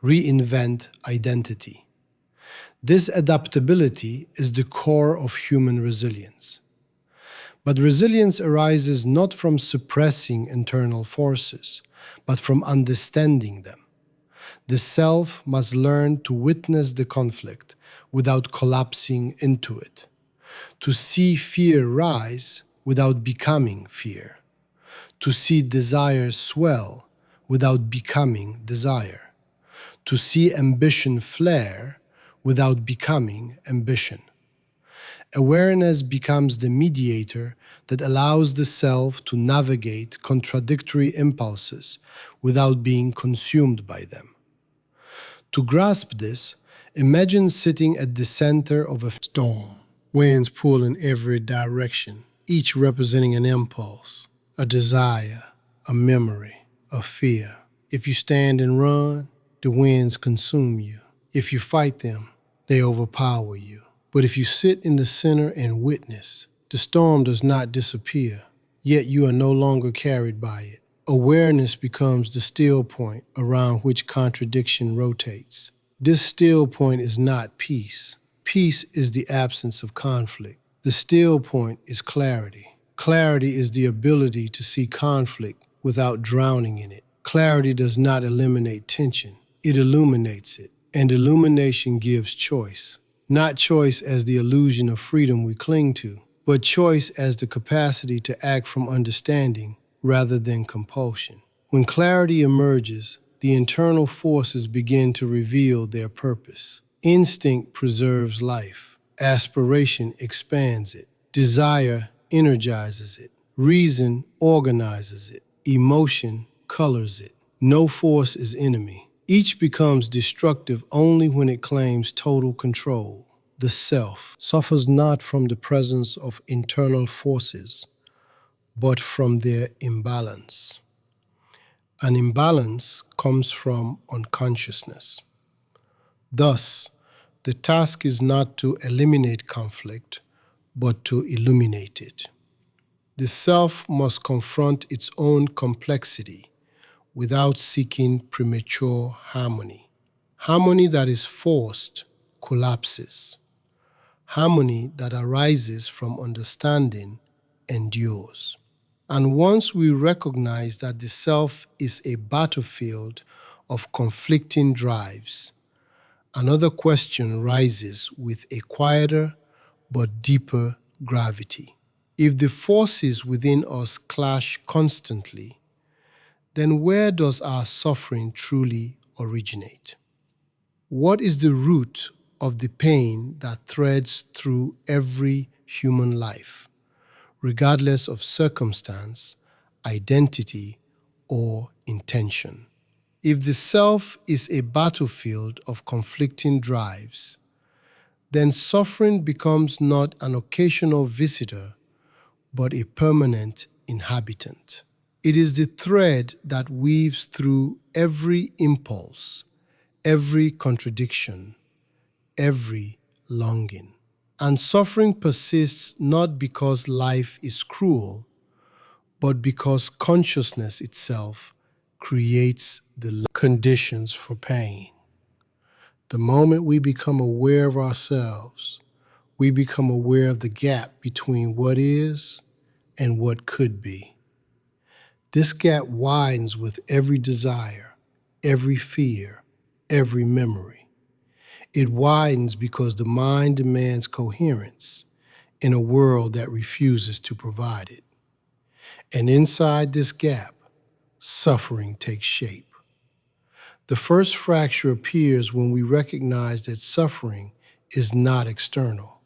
reinvent identity. This adaptability is the core of human resilience. But resilience arises not from suppressing internal forces, but from understanding them. The self must learn to witness the conflict without collapsing into it, to see fear rise without becoming fear, to see desire swell without becoming desire, to see ambition flare without becoming ambition. Awareness becomes the mediator that allows the self to navigate contradictory impulses without being consumed by them. To grasp this, imagine sitting at the center of a storm. Winds pull in every direction, each representing an impulse, a desire, a memory, a fear. If you stand and run, the winds consume you. If you fight them, they overpower you. But if you sit in the center and witness, the storm does not disappear, yet you are no longer carried by it. Awareness becomes the still point around which contradiction rotates. This still point is not peace. Peace is the absence of conflict. The still point is clarity. Clarity is the ability to see conflict without drowning in it. Clarity does not eliminate tension. It illuminates it. And illumination gives choice. Not choice as the illusion of freedom we cling to, but choice as the capacity to act from understanding rather than compulsion. When clarity emerges, the internal forces begin to reveal their purpose. Instinct preserves life. Aspiration expands it. Desire energizes it. Reason organizes it. Emotion colors it. No force is enemy. Each becomes destructive only when it claims total control. The self suffers not from the presence of internal forces, but from their imbalance. An imbalance comes from unconsciousness. Thus, the task is not to eliminate conflict, but to illuminate it. The self must confront its own complexity without seeking premature harmony. Harmony that is forced collapses. Harmony that arises from understanding endures. And once we recognize that the self is a battlefield of conflicting drives, another question rises with a quieter but deeper gravity. If the forces within us clash constantly, then where does our suffering truly originate? What is the root of the pain that threads through every human life, regardless of circumstance, identity, or intention? If the self is a battlefield of conflicting drives, then suffering becomes not an occasional visitor, but a permanent inhabitant. It is the thread that weaves through every impulse, every contradiction, every longing. And suffering persists not because life is cruel, but because consciousness itself creates the conditions for pain. The moment we become aware of ourselves, we become aware of the gap between what is and what could be. This gap widens with every desire, every fear, every memory. It widens because the mind demands coherence in a world that refuses to provide it. And inside this gap, suffering takes shape. The first fracture appears when we recognize that suffering is not external.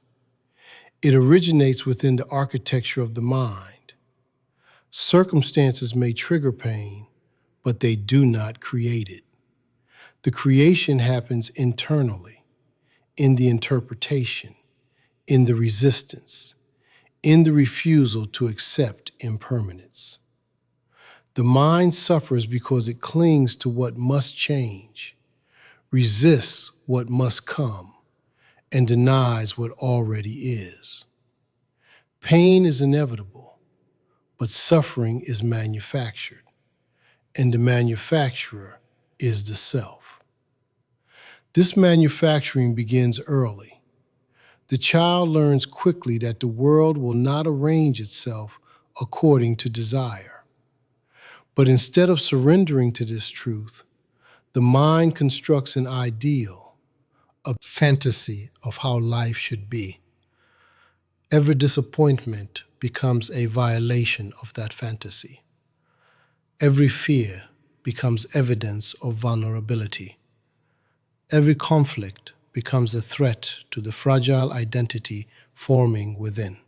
It originates within the architecture of the mind. Circumstances may trigger pain, but they do not create it. The creation happens internally, in the interpretation, in the resistance, in the refusal to accept impermanence. The mind suffers because it clings to what must change, resists what must come, and denies what already is. Pain is inevitable, but suffering is manufactured, and the manufacturer is the self. This manufacturing begins early. The child learns quickly that the world will not arrange itself according to desire. But instead of surrendering to this truth, the mind constructs an ideal, a fantasy of how life should be. Every disappointment becomes a violation of that fantasy. Every fear becomes evidence of vulnerability. Every conflict becomes a threat to the fragile identity forming within.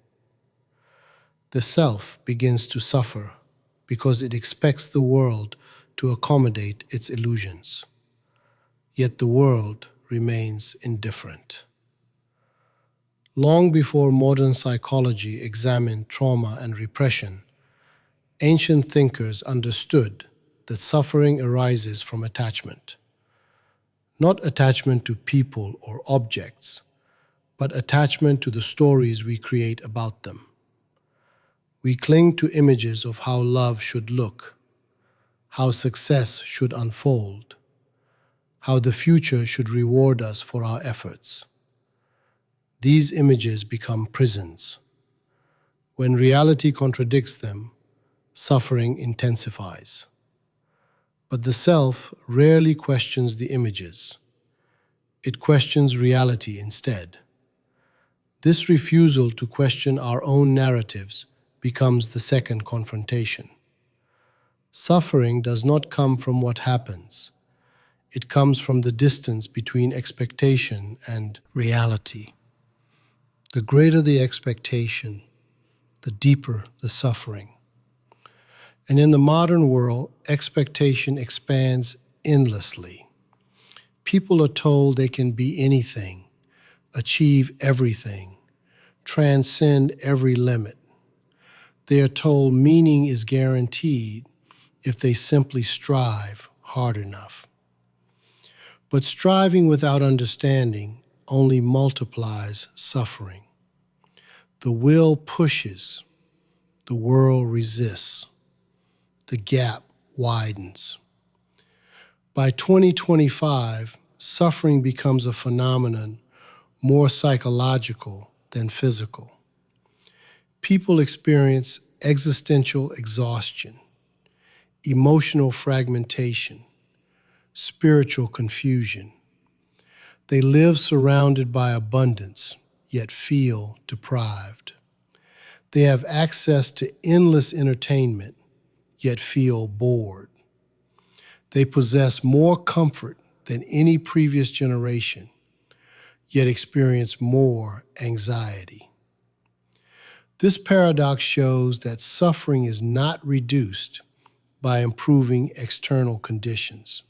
The self begins to suffer because it expects the world to accommodate its illusions. Yet the world remains indifferent. Long before modern psychology examined trauma and repression, ancient thinkers understood that suffering arises from attachment. Not attachment to people or objects, but attachment to the stories we create about them. We cling to images of how love should look, how success should unfold, how the future should reward us for our efforts. These images become prisons. When reality contradicts them, suffering intensifies. But the self rarely questions the images. It questions reality instead. This refusal to question our own narratives becomes the second confrontation. Suffering does not come from what happens. It comes from the distance between expectation and reality. The greater the expectation, the deeper the suffering. And in the modern world, expectation expands endlessly. People are told they can be anything, achieve everything, transcend every limit. They are told meaning is guaranteed if they simply strive hard enough. But striving without understanding only multiplies suffering. The will pushes, the world resists, the gap widens. By 2025, suffering becomes a phenomenon more psychological than physical. People experience existential exhaustion, emotional fragmentation, spiritual confusion. They live surrounded by abundance, yet feel deprived. They have access to endless entertainment, yet feel bored. They possess more comfort than any previous generation, yet experience more anxiety. This paradox shows that suffering is not reduced by improving external conditions.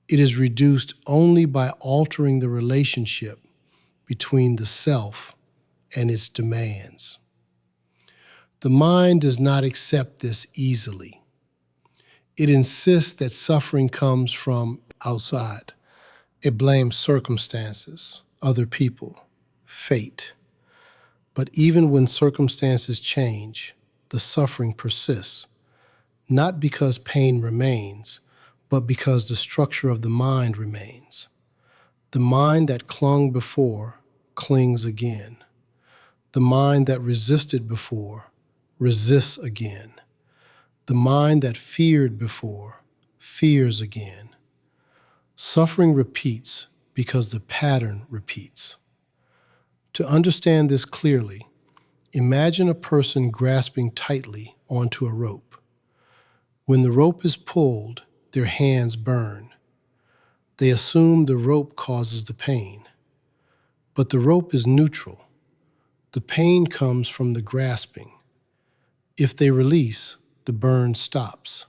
It is reduced only by altering the relationship between the self and its demands. The mind does not accept this easily. It insists that suffering comes from outside. It blames circumstances, other people, fate. But even when circumstances change, the suffering persists, not because pain remains, but because the structure of the mind remains. The mind that clung before clings again. The mind that resisted before resists again. The mind that feared before fears again. Suffering repeats because the pattern repeats. To understand this clearly, imagine a person grasping tightly onto a rope. When the rope is pulled, their hands burn. They assume the rope causes the pain. But the rope is neutral. The pain comes from the grasping. If they release, the burn stops.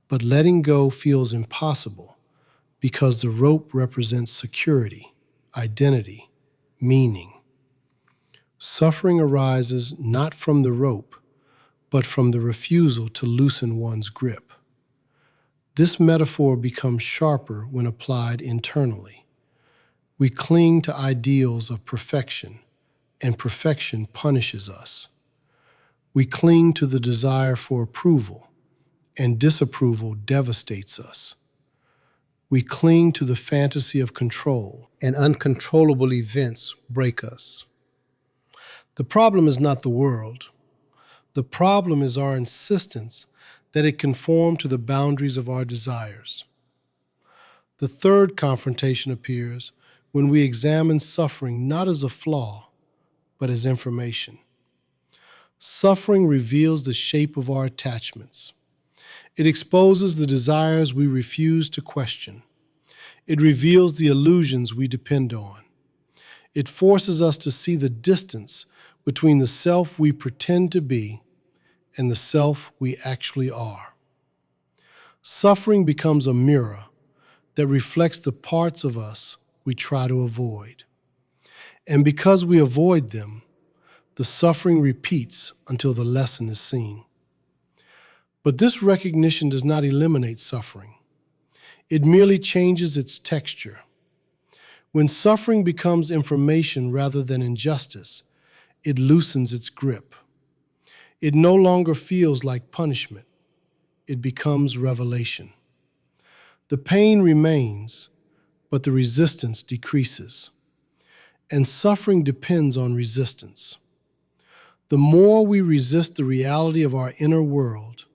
But letting go feels impossible because the rope represents security, identity, meaning. Suffering arises not from the rope, but from the refusal to loosen one's grip. This metaphor becomes sharper when applied internally. We cling to ideals of perfection, and perfection punishes us. We cling to the desire for approval, and disapproval devastates us. We cling to the fantasy of control, and uncontrollable events break us. The problem is not the world. The problem is our insistence that it conform to the boundaries of our desires. The third confrontation appears when we examine suffering not as a flaw, but as information. Suffering reveals the shape of our attachments. It exposes the desires we refuse to question. It reveals the illusions we depend on. It forces us to see the distance between the self we pretend to be and the self we actually are. Suffering becomes a mirror that reflects the parts of us we try to avoid. And because we avoid them, the suffering repeats until the lesson is seen. But this recognition does not eliminate suffering. It merely changes its texture. When suffering becomes information rather than injustice, it loosens its grip. It no longer feels like punishment. It becomes revelation. The pain remains, but the resistance decreases. And suffering depends on resistance. The more we resist the reality of our inner world,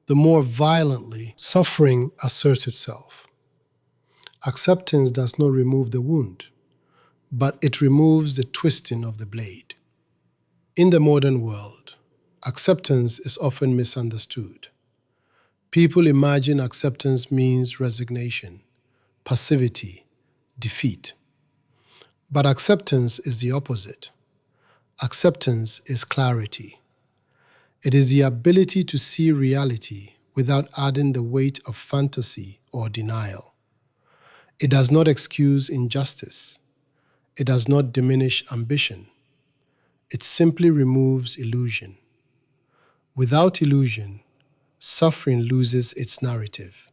the more violently suffering asserts itself. Acceptance does not remove the wound, but it removes the twisting of the blade. In the modern world, acceptance is often misunderstood. People imagine acceptance means resignation, passivity, defeat. But acceptance is the opposite. Acceptance is clarity. It is the ability to see reality without adding the weight of fantasy or denial. It does not excuse injustice. It does not diminish ambition. It simply removes illusion. Without illusion, suffering loses its narrative.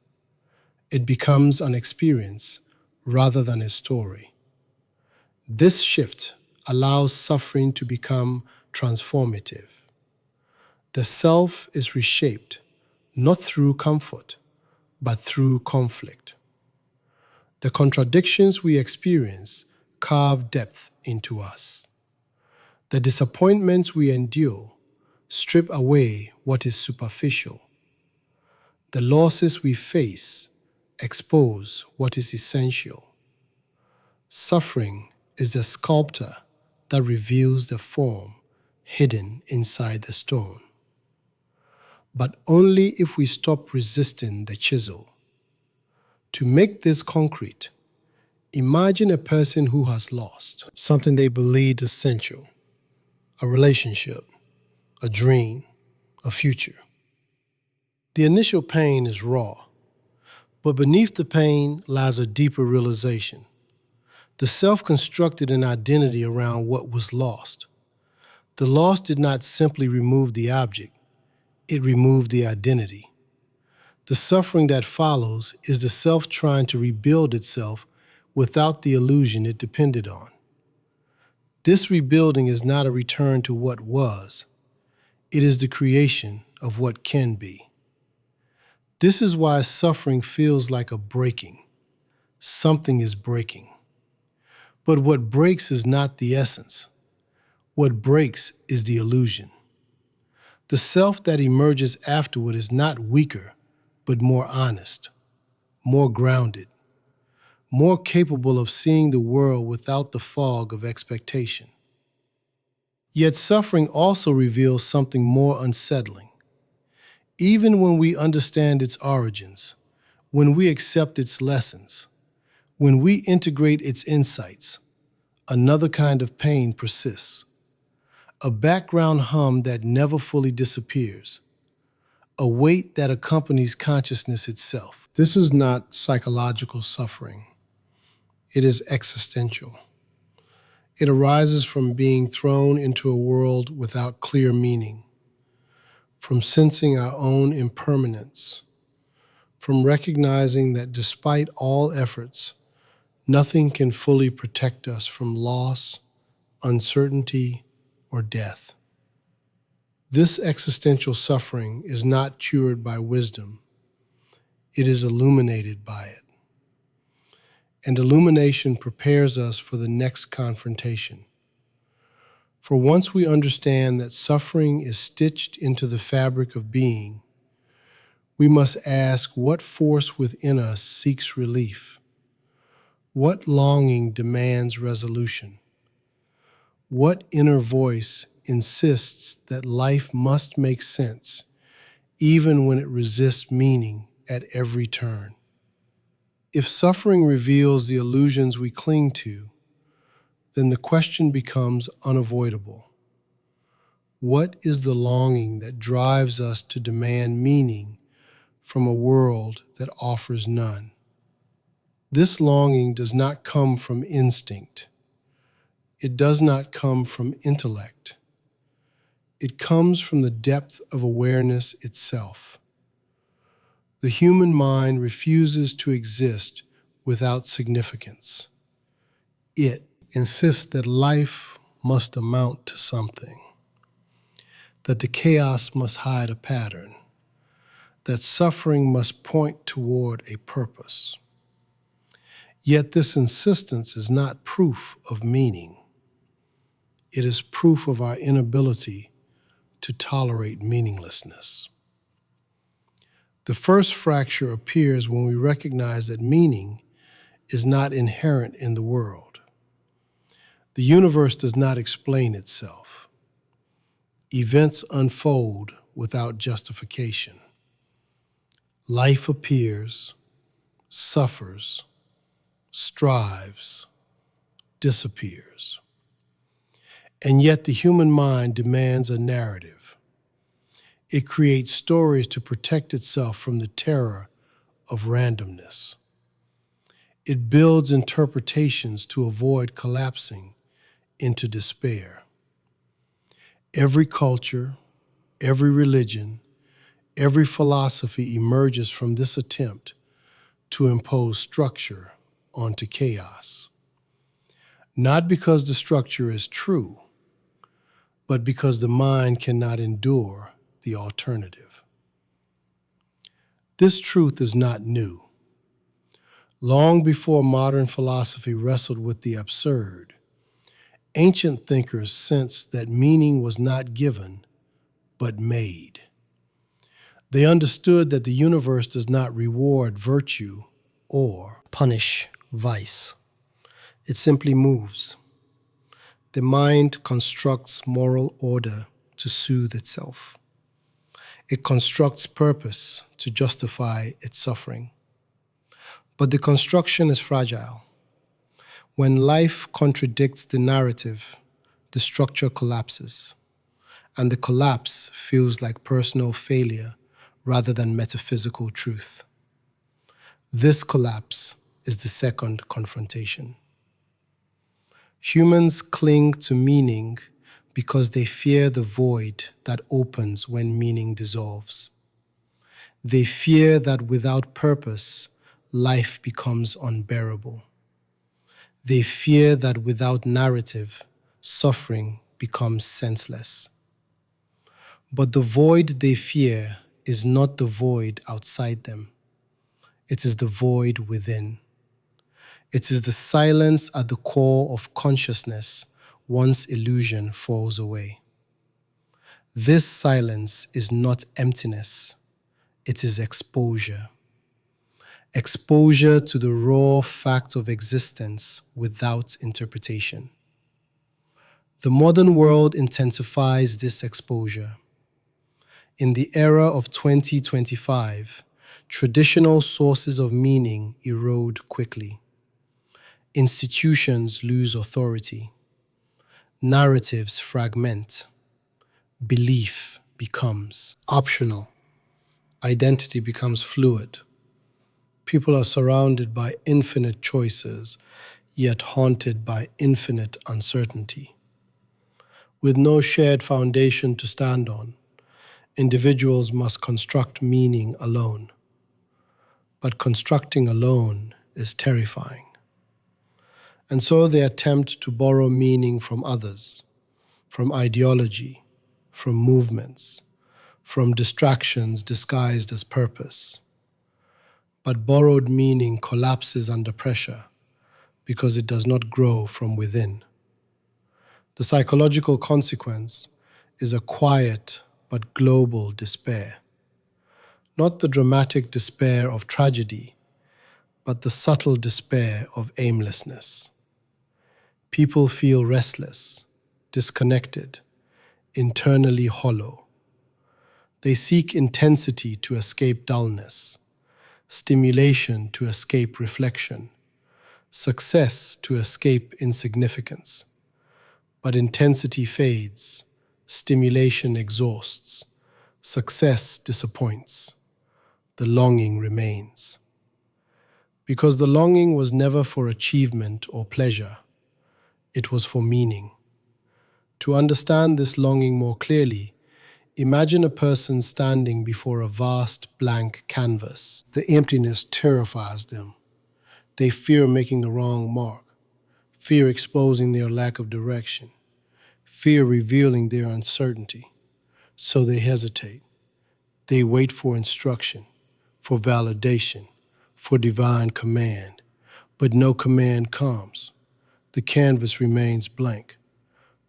It becomes an experience rather than a story. This shift allows suffering to become transformative. The self is reshaped not through comfort, but through conflict. The contradictions we experience carve depth into us. The disappointments we endure strip away what is superficial. The losses we face expose what is essential. Suffering is the sculptor that reveals the form hidden inside the stone. But only if we stop resisting the chisel. To make this concrete, imagine a person who has lost something they believed essential, a relationship, a dream, a future. The initial pain is raw, but beneath the pain lies a deeper realization. The self constructed an identity around what was lost. The loss did not simply remove the object, it removed the identity. The suffering that follows is the self trying to rebuild itself without the illusion it depended on. This rebuilding is not a return to what was, it is the creation of what can be. This is why suffering feels like a breaking. Something is breaking. But what breaks is not the essence. What breaks is the illusion. The self that emerges afterward is not weaker, but more honest, more grounded, more capable of seeing the world without the fog of expectation. Yet suffering also reveals something more unsettling. Even when we understand its origins, when we accept its lessons, when we integrate its insights, another kind of pain persists. A background hum that never fully disappears. A weight that accompanies consciousness itself. This is not psychological suffering. It is existential. It arises from being thrown into a world without clear meaning, from sensing our own impermanence, from recognizing that despite all efforts, nothing can fully protect us from loss, uncertainty, or death. This existential suffering is not cured by wisdom. It is illuminated by it. And illumination prepares us for the next confrontation. For once we understand that suffering is stitched into the fabric of being, we must ask what force within us seeks relief, what longing demands resolution, what inner voice insists that life must make sense, even when it resists meaning at every turn. If suffering reveals the illusions we cling to, then the question becomes unavoidable. What is the longing that drives us to demand meaning from a world that offers none? This longing does not come from instinct. It does not come from intellect. It comes from the depth of awareness itself. The human mind refuses to exist without significance. It insists that life must amount to something, that the chaos must hide a pattern, that suffering must point toward a purpose. Yet this insistence is not proof of meaning. It is proof of our inability to tolerate meaninglessness. The first fracture appears when we recognize that meaning is not inherent in the world. The universe does not explain itself. Events unfold without justification. Life appears, suffers, strives, disappears. And yet the human mind demands a narrative. It creates stories to protect itself from the terror of randomness. It builds interpretations to avoid collapsing into despair. Every culture, every religion, every philosophy emerges from this attempt to impose structure onto chaos. Not because the structure is true, but because the mind cannot endure the alternative. This truth is not new. Long before modern philosophy wrestled with the absurd, ancient thinkers sensed that meaning was not given, but made. They understood that the universe does not reward virtue or punish vice. It simply moves. The mind constructs moral order to soothe itself. It constructs purpose to justify its suffering. But the construction is fragile. When life contradicts the narrative, the structure collapses, and the collapse feels like personal failure rather than metaphysical truth. This collapse is the second confrontation. Humans cling to meaning because they fear the void that opens when meaning dissolves. They fear that without purpose, life becomes unbearable. They fear that without narrative, suffering becomes senseless. But the void they fear is not the void outside them. It is the void within. It is the silence at the core of consciousness once illusion falls away. This silence is not emptiness. It is exposure. Exposure to the raw fact of existence without interpretation. The modern world intensifies this exposure. In the era of 2025, traditional sources of meaning erode quickly. Institutions lose authority. Narratives fragment. Belief becomes optional. Identity becomes fluid. People are surrounded by infinite choices, yet haunted by infinite uncertainty. With no shared foundation to stand on, individuals must construct meaning alone. But constructing alone is terrifying. And so they attempt to borrow meaning from others, from ideology, from movements, from distractions disguised as purpose. But borrowed meaning collapses under pressure because it does not grow from within. The psychological consequence is a quiet but global despair. Not the dramatic despair of tragedy, but the subtle despair of aimlessness. People feel restless, disconnected, internally hollow. They seek intensity to escape dullness, stimulation to escape reflection, success to escape insignificance. But intensity fades, stimulation exhausts, success disappoints, the longing remains. Because the longing was never for achievement or pleasure, It was for meaning. To understand this longing more clearly, imagine a person standing before a vast blank canvas. The emptiness terrifies them. They fear making the wrong mark, fear exposing their lack of direction, fear revealing their uncertainty. So they hesitate. They wait for instruction, for validation, for divine command. But no command comes. The canvas remains blank.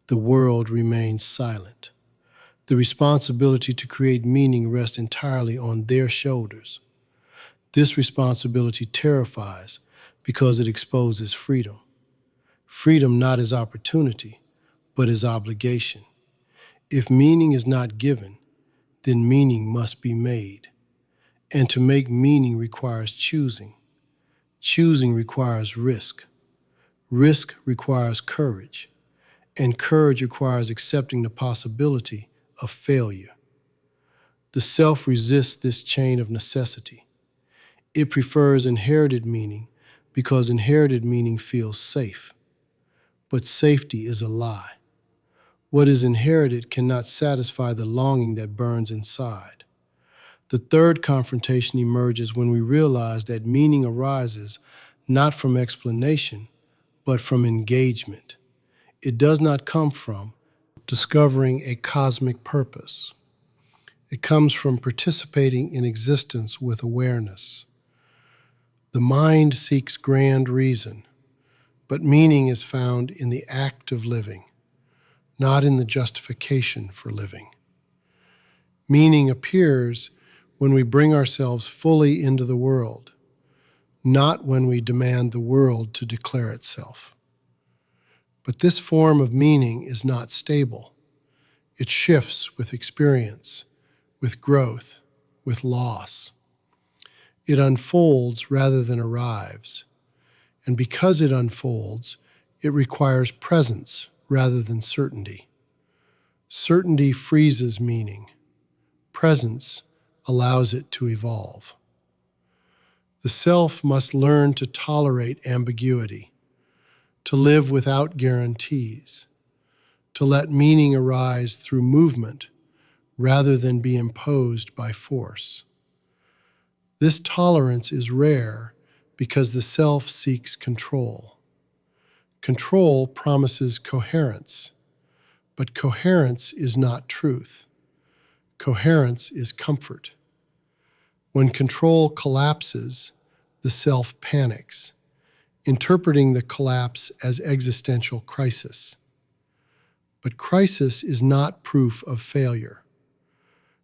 The world remains silent. The responsibility to create meaning rests entirely on their shoulders. This responsibility terrifies because it exposes freedom. Freedom not as opportunity, but as obligation. If meaning is not given, then meaning must be made. And to make meaning requires choosing. Choosing requires risk. Risk requires courage. And courage requires accepting the possibility of failure. The self resists this chain of necessity. It prefers inherited meaning because inherited meaning feels safe. But safety is a lie. What is inherited cannot satisfy the longing that burns inside. The third confrontation emerges when we realize that meaning arises not from explanation, but from engagement. It does not come from discovering a cosmic purpose. It comes from participating in existence with awareness. The mind seeks grand reason, but meaning is found in the act of living, not in the justification for living. Meaning appears when we bring ourselves fully into the world, not when we demand the world to declare itself. But this form of meaning is not stable. It shifts with experience, with growth, with loss. It unfolds rather than arrives. And because it unfolds, it requires presence rather than certainty. Certainty freezes meaning. Presence allows it to evolve. The self must learn to tolerate ambiguity, to live without guarantees, to let meaning arise through movement rather than be imposed by force. This tolerance is rare because the self seeks control. Control promises coherence, but coherence is not truth. Coherence is comfort. When control collapses, the self panics, interpreting the collapse as existential crisis. But crisis is not proof of failure.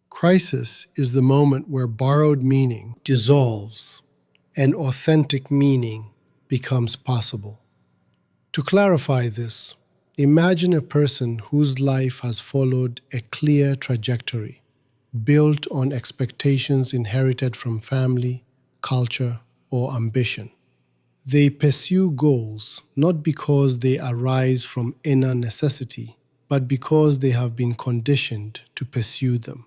Crisis is the moment where borrowed meaning dissolves and authentic meaning becomes possible. To clarify this, imagine a person whose life has followed a clear trajectory, built on expectations inherited from family, culture, or ambition. They pursue goals not because they arise from inner necessity, but because they have been conditioned to pursue them.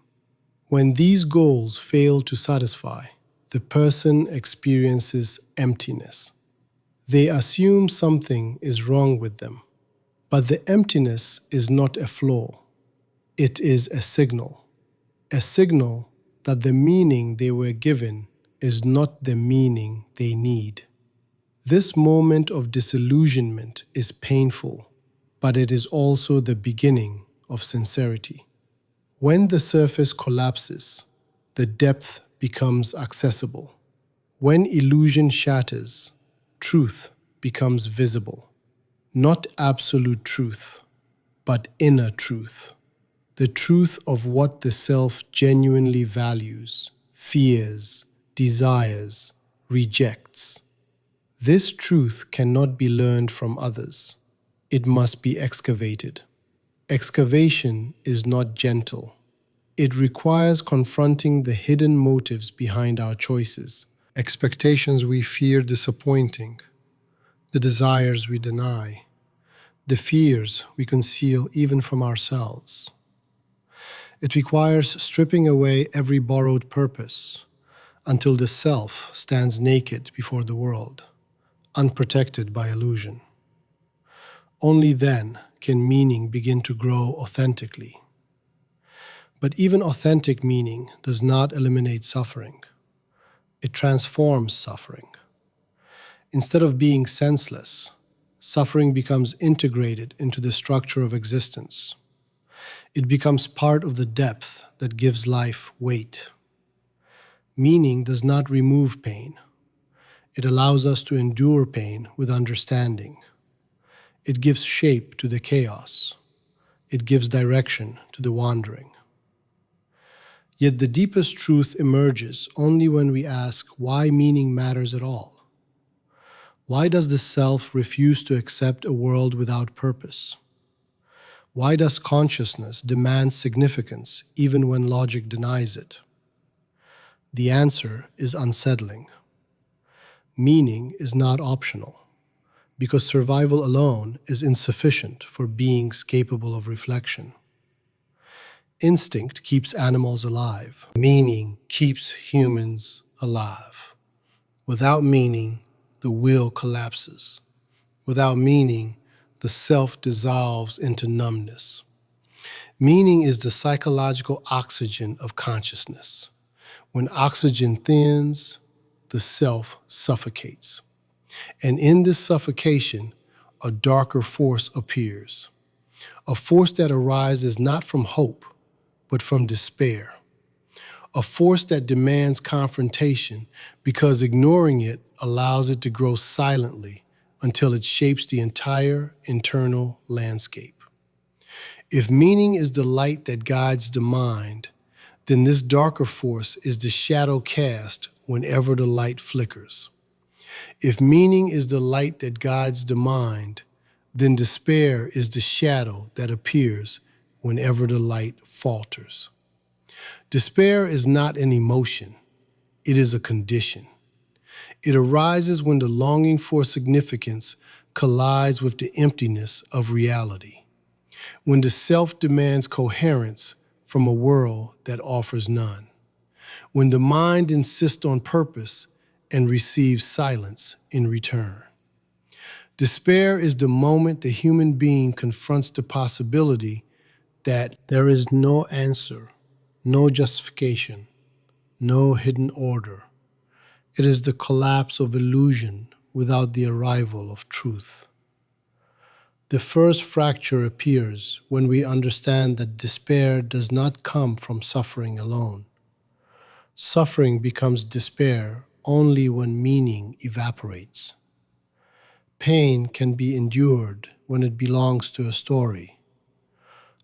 When these goals fail to satisfy, the person experiences emptiness. They assume something is wrong with them, but the emptiness is not a flaw. It is a signal that the meaning they were given is not the meaning they need. This moment of disillusionment is painful, but it is also the beginning of sincerity. When the surface collapses, the depth becomes accessible. When illusion shatters, truth becomes visible. Not absolute truth, but inner truth. The truth of what the self genuinely values, fears, desires, rejects. This truth cannot be learned from others. It must be excavated. Excavation is not gentle. It requires confronting the hidden motives behind our choices, expectations we fear disappointing, the desires we deny, the fears we conceal even from ourselves. It requires stripping away every borrowed purpose until the self stands naked before the world, unprotected by illusion. Only then can meaning begin to grow authentically. But even authentic meaning does not eliminate suffering. It transforms suffering. Instead of being senseless, suffering becomes integrated into the structure of existence. It becomes part of the depth that gives life weight. Meaning does not remove pain. It allows us to endure pain with understanding. It gives shape to the chaos. It gives direction to the wandering. Yet the deepest truth emerges only when we ask why meaning matters at all. Why does the self refuse to accept a world without purpose? Why does consciousness demand significance even when logic denies it? The answer is unsettling. Meaning is not optional, because survival alone is insufficient for beings capable of reflection. Instinct keeps animals alive. Meaning keeps humans alive. Without meaning, the will collapses. Without meaning, the self dissolves into numbness. Meaning is the psychological oxygen of consciousness. When oxygen thins, the self suffocates. And in this suffocation, a darker force appears. A force that arises not from hope, but from despair. A force that demands confrontation because ignoring it allows it to grow silently until it shapes the entire internal landscape. If meaning is the light that guides the mind, then this darker force is the shadow cast whenever the light flickers. If meaning is the light that guides the mind, then despair is the shadow that appears whenever the light falters. Despair is not an emotion, it is a condition. It arises when the longing for significance collides with the emptiness of reality, when the self demands coherence from a world that offers none, when the mind insists on purpose and receives silence in return. Despair is the moment the human being confronts the possibility that there is no answer, no justification, no hidden order. It is the collapse of illusion without the arrival of truth. The first fracture appears when we understand that despair does not come from suffering alone. Suffering becomes despair only when meaning evaporates. Pain can be endured when it belongs to a story.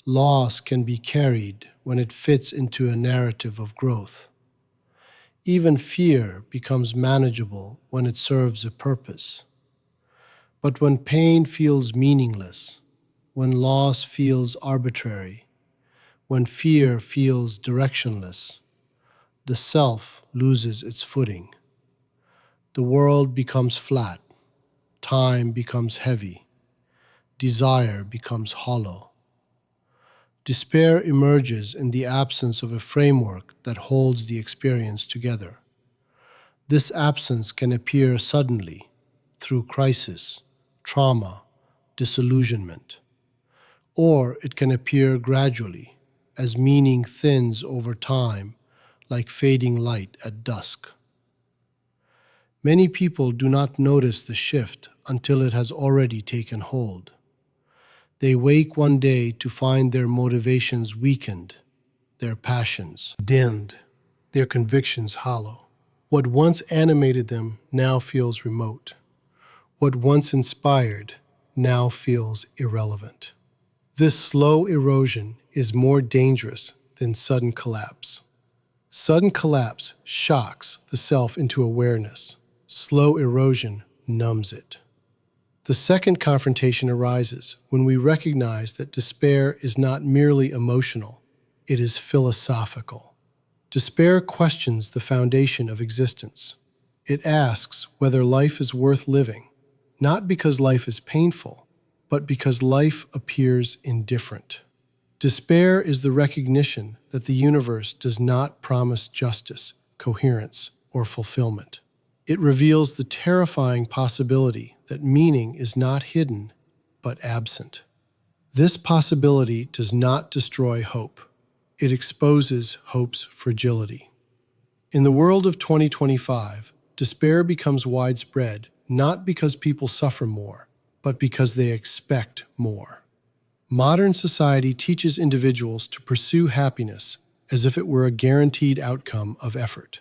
Loss can be carried when it fits into a narrative of growth. Even fear becomes manageable when it serves a purpose. But when pain feels meaningless, when loss feels arbitrary, when fear feels directionless, the self loses its footing. The world becomes flat, time becomes heavy, desire becomes hollow. Despair emerges in the absence of a framework that holds the experience together. This absence can appear suddenly through crisis, trauma, disillusionment, or it can appear gradually as meaning thins over time like fading light at dusk. Many people do not notice the shift until it has already taken hold. They wake one day to find their motivations weakened, their passions dimmed, their convictions hollow. What once animated them now feels remote. What once inspired now feels irrelevant. This slow erosion is more dangerous than sudden collapse. Sudden collapse shocks the self into awareness. Slow erosion numbs it. The second confrontation arises when we recognize that despair is not merely emotional, it is philosophical. Despair questions the foundation of existence. It asks whether life is worth living, not because life is painful, but because life appears indifferent. Despair is the recognition that the universe does not promise justice, coherence, or fulfillment. It reveals the terrifying possibility that meaning is not hidden, but absent. This possibility does not destroy hope. It exposes hope's fragility. In the world of 2025, despair becomes widespread not because people suffer more, but because they expect more. Modern society teaches individuals to pursue happiness as if it were a guaranteed outcome of effort.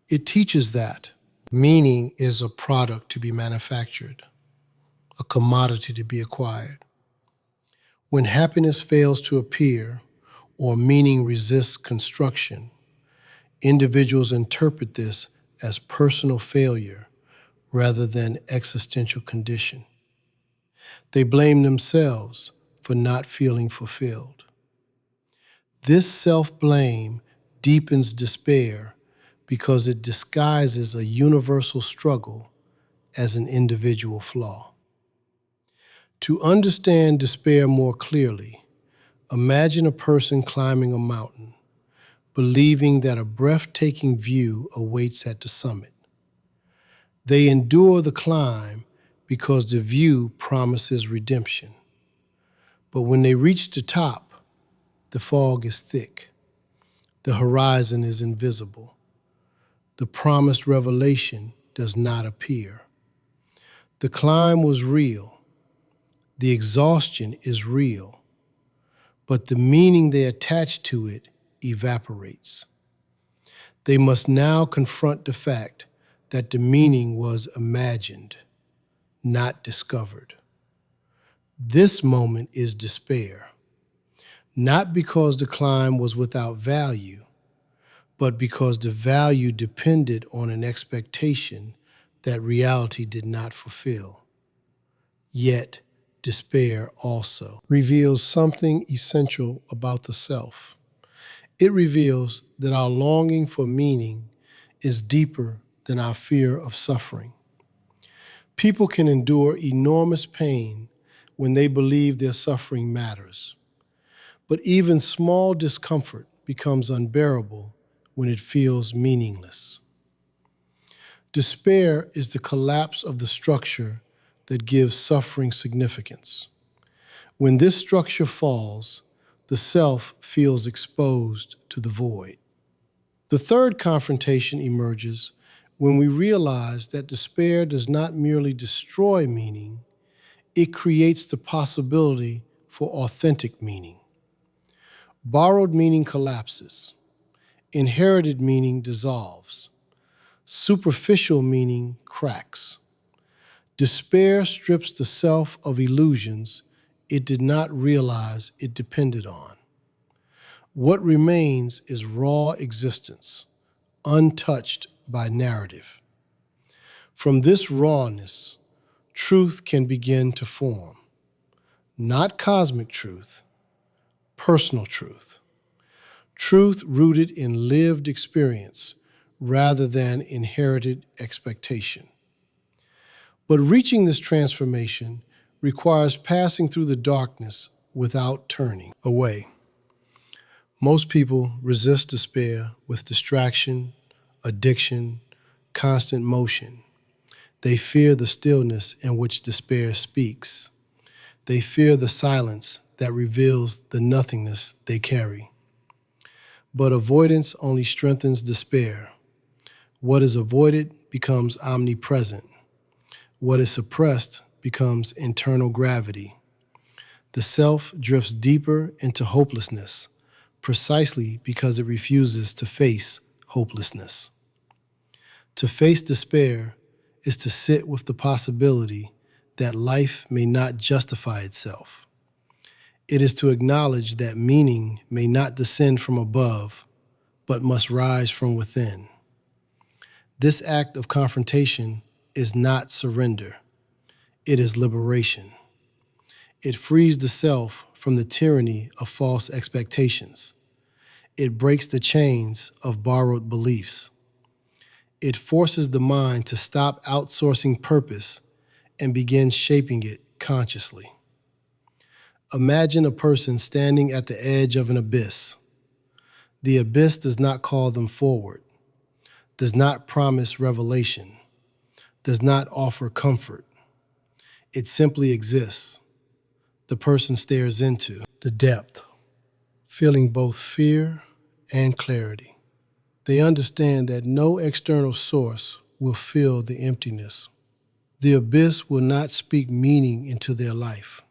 It teaches that meaning is a product to be manufactured, a commodity to be acquired. When happiness fails to appear or meaning resists construction, individuals interpret this as personal failure rather than existential condition. They blame themselves for not feeling fulfilled. This self-blame deepens despair because it disguises a universal struggle as an individual flaw. To understand despair more clearly, imagine a person climbing a mountain, believing that a breathtaking view awaits at the summit. They endure the climb because the view promises redemption. But when they reach the top, the fog is thick. The horizon is invisible. The promised revelation does not appear. The climb was real. The exhaustion is real. But the meaning they attach to it evaporates. They must now confront the fact that the meaning was imagined, not discovered. This moment is despair, not because the climb was without value, but because the value depended on an expectation that reality did not fulfill. Yet, despair also reveals something essential about the self. It reveals that our longing for meaning is deeper than our fear of suffering. People can endure enormous pain when they believe their suffering matters. But even small discomfort becomes unbearable when it feels meaningless. Despair is the collapse of the structure that gives suffering significance. When this structure falls, the self feels exposed to the void. The third confrontation emerges when we realize that despair does not merely destroy meaning, it creates the possibility for authentic meaning. Borrowed meaning collapses. Inherited meaning dissolves. Superficial meaning cracks. Despair strips the self of illusions it did not realize it depended on. What remains is raw existence, untouched by narrative. From this rawness, truth can begin to form. Not cosmic truth, personal truth. Truth rooted in lived experience rather than inherited expectation. But reaching this transformation requires passing through the darkness without turning away. Most people resist despair with distraction, addiction, constant motion. They fear the stillness in which despair speaks. They fear the silence that reveals the nothingness they carry. But avoidance only strengthens despair. What is avoided becomes omnipresent. What is suppressed becomes internal gravity. The self drifts deeper into hopelessness, precisely because it refuses to face hopelessness. To face despair is to sit with the possibility that life may not justify itself. It is to acknowledge that meaning may not descend from above, but must rise from within. This act of confrontation is not surrender. It is liberation. It frees the self from the tyranny of false expectations. It breaks the chains of borrowed beliefs. It forces the mind to stop outsourcing purpose and begin shaping it consciously. Imagine a person standing at the edge of an abyss. The abyss does not call them forward, does not promise revelation, does not offer comfort. It simply exists. the person stares into the depth, feeling both fear and clarity. They understand that no external source will fill the emptiness. The abyss will not speak meaning into their life.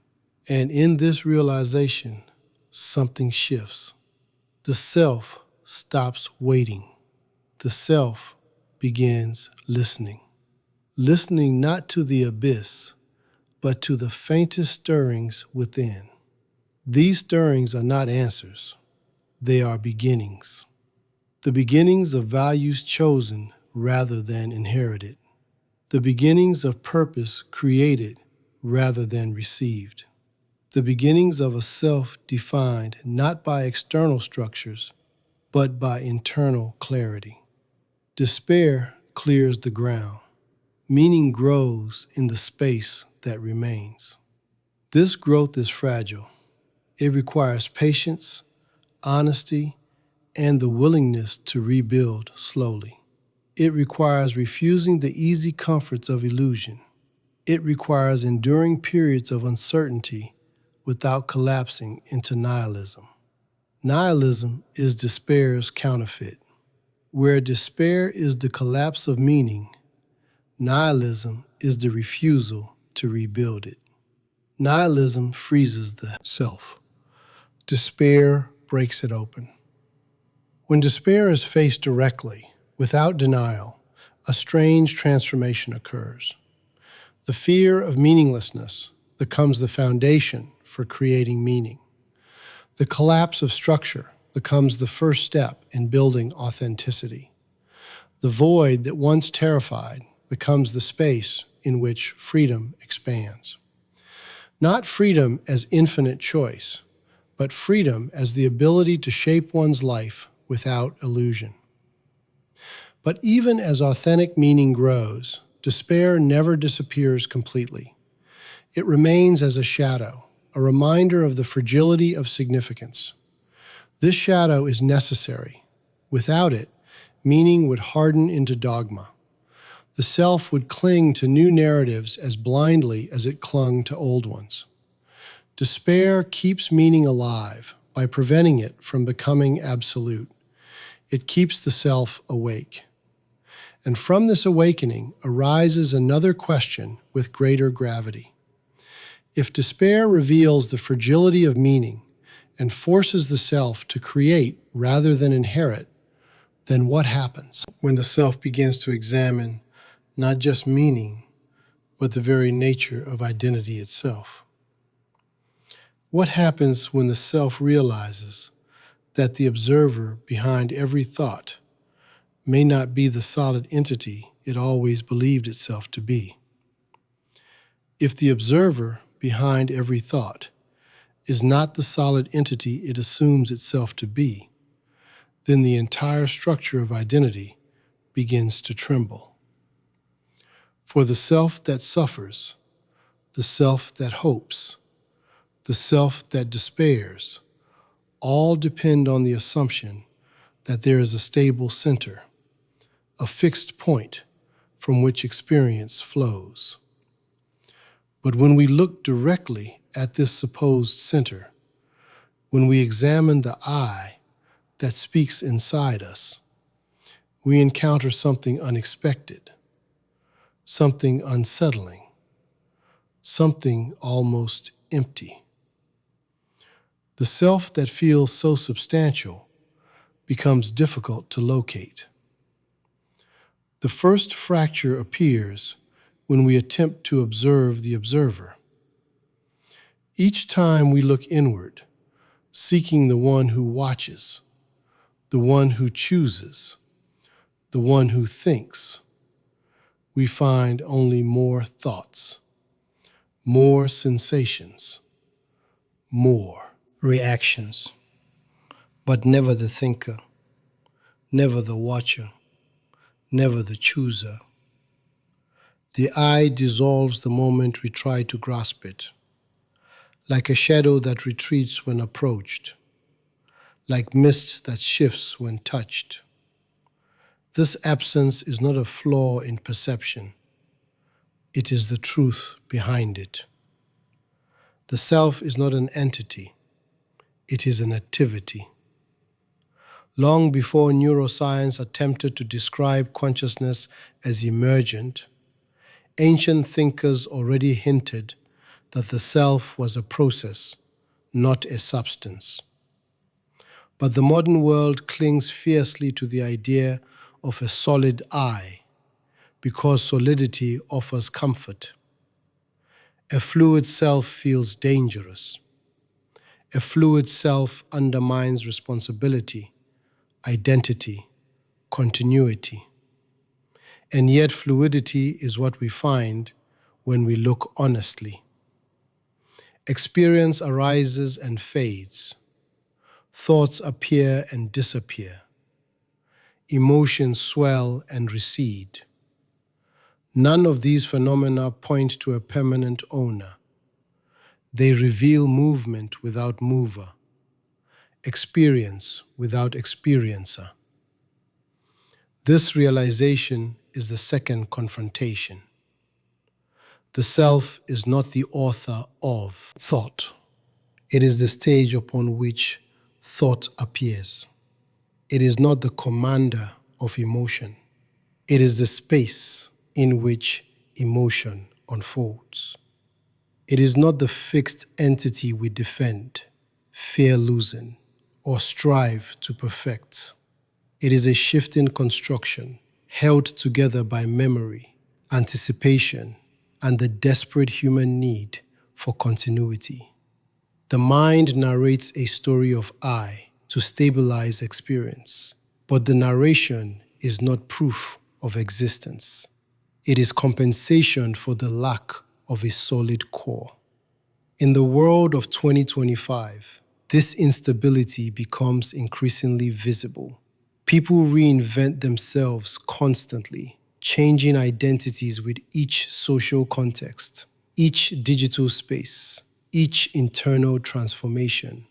And in this realization, something shifts. The self stops waiting. The self begins listening. Listening not to the abyss, but to the faintest stirrings within. These stirrings are not answers. They are beginnings. The beginnings of values chosen rather than inherited. The beginnings of purpose created rather than received. The beginnings of a self defined not by external structures, but by internal clarity. Despair clears the ground. Meaning grows in the space that remains. This growth is fragile. It requires patience, honesty, and the willingness to rebuild slowly. It requires refusing the easy comforts of illusion. It requires enduring periods of uncertainty without collapsing into nihilism. Nihilism is despair's counterfeit. Where despair is the collapse of meaning, nihilism is the refusal to rebuild it. Nihilism freezes the self. Despair breaks it open. When despair is faced directly, without denial, a strange transformation occurs. The fear of meaninglessness becomes the foundation for creating meaning. The collapse of structure becomes the first step in building authenticity. The void that once terrified becomes the space in which freedom expands. Not freedom as infinite choice, but freedom as the ability to shape one's life without illusion. But even as authentic meaning grows, despair never disappears completely. It remains as a shadow, a reminder of the fragility of significance. This shadow is necessary. Without it, meaning would harden into dogma. The self would cling to new narratives as blindly as it clung to old ones. Despair keeps meaning alive by preventing it from becoming absolute. It keeps the self awake. And from this awakening arises another question with greater gravity. If despair reveals the fragility of meaning and forces the self to create rather than inherit, then what happens when the self begins to examine not just meaning, but the very nature of identity itself? What happens when the self realizes that the observer behind every thought may not be the solid entity it always believed itself to be? If the observer behind every thought is not the solid entity it assumes itself to be, then the entire structure of identity begins to tremble. For the self that suffers, the self that hopes, the self that despairs, all depend on the assumption that there is a stable center, a fixed point from which experience flows. But when we look directly at this supposed center, when we examine the I that speaks inside us, we encounter something unexpected, something unsettling, something almost empty. The self that feels so substantial becomes difficult to locate. The first fracture appears when we attempt to observe the observer. Each time we look inward, seeking the one who watches, the one who chooses, the one who thinks, we find only more thoughts, more sensations, more reactions, but never the thinker, never the watcher, never the chooser. The I dissolves the moment we try to grasp it, like a shadow that retreats when approached, like mist that shifts when touched. This absence is not a flaw in perception. It is the truth behind it. The self is not an entity, it is an activity. Long before neuroscience attempted to describe consciousness as emergent, ancient thinkers already hinted that the self was a process, not a substance. But the modern world clings fiercely to the idea of a solid I, because solidity offers comfort. A fluid self feels dangerous. A fluid self undermines responsibility, identity, continuity. And yet fluidity is what we find when we look honestly. Experience arises and fades. Thoughts appear and disappear. Emotions swell and recede. None of these phenomena point to a permanent owner. They reveal movement without mover, experience without experiencer. This realization is the second confrontation. The self is not the author of thought. It is the stage upon which thought appears. It is not the commander of emotion. It is the space in which emotion unfolds. It is not the fixed entity we defend, fear losing, or strive to perfect. It is a shifting construction held together by memory, anticipation, and the desperate human need for continuity. The mind narrates a story of I to stabilize experience, but the narration is not proof of existence. It is compensation for the lack of a solid core. In the world of 2025, this instability becomes increasingly visible. People reinvent themselves constantly, changing identities with each social context, each digital space, each internal transformation.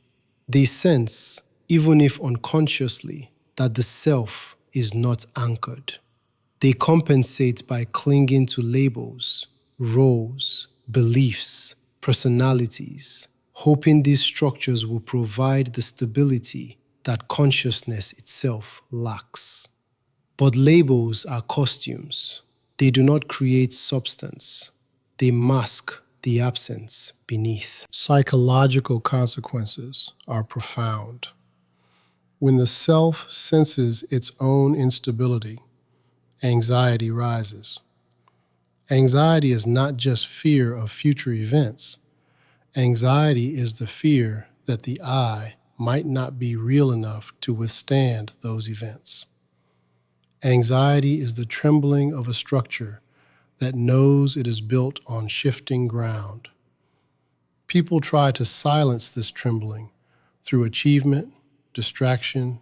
They sense, even if unconsciously, that the self is not anchored. They compensate by clinging to labels, roles, beliefs, personalities, hoping these structures will provide the stability that consciousness itself lacks. But labels are costumes. They do not create substance. They mask the absence beneath. Psychological consequences are profound. When the self senses its own instability, anxiety rises. Anxiety is not just fear of future events. Anxiety is the fear that the I might not be real enough to withstand those events. Anxiety is the trembling of a structure that knows it is built on shifting ground. People try to silence this trembling through achievement, distraction,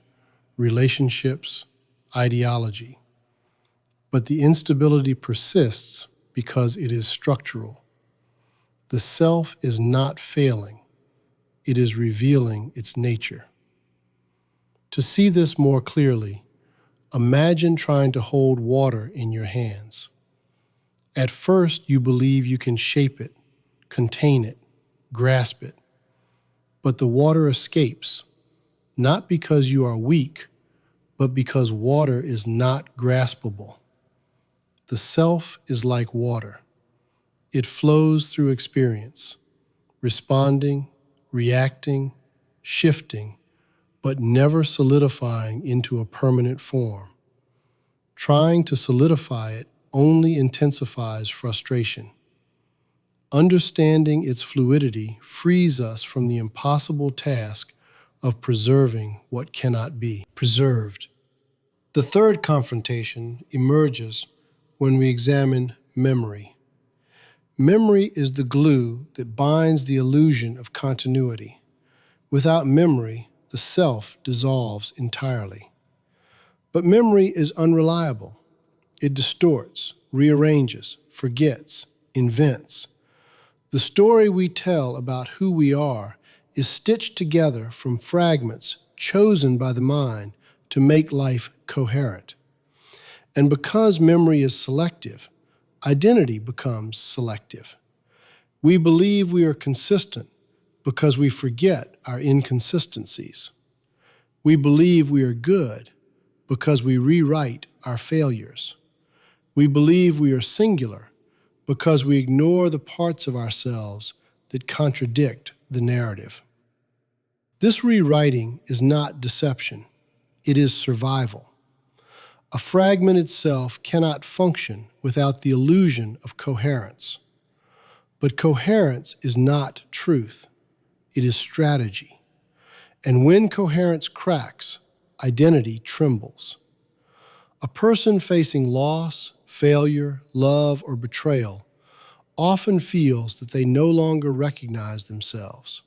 relationships, ideology. But the instability persists because it is structural. The self is not failing. It is revealing its nature. To see this more clearly, imagine trying to hold water in your hands. At first, you believe you can shape it, contain it, grasp it. But the water escapes, not because you are weak, but because water is not graspable. The self is like water. It flows through experience, responding, reacting, shifting, but never solidifying into a permanent form. Trying to solidify it only intensifies frustration. Understanding its fluidity frees us from the impossible task of preserving what cannot be preserved. The third confrontation emerges when we examine memory. Memory is the glue that binds the illusion of continuity. Without memory, the self dissolves entirely. But memory is unreliable. It distorts, rearranges, forgets, invents. The story we tell about who we are is stitched together from fragments chosen by the mind to make life coherent. And because memory is selective, identity becomes selective. We believe we are consistent because we forget our inconsistencies. We believe we are good because we rewrite our failures. We believe we are singular because we ignore the parts of ourselves that contradict the narrative. This rewriting is not deception, it is survival. A fragmented self cannot function without the illusion of coherence. But coherence is not truth, it is strategy. And when coherence cracks, identity trembles. A person facing loss, failure, love, or betrayal often feels that they no longer recognize themselves.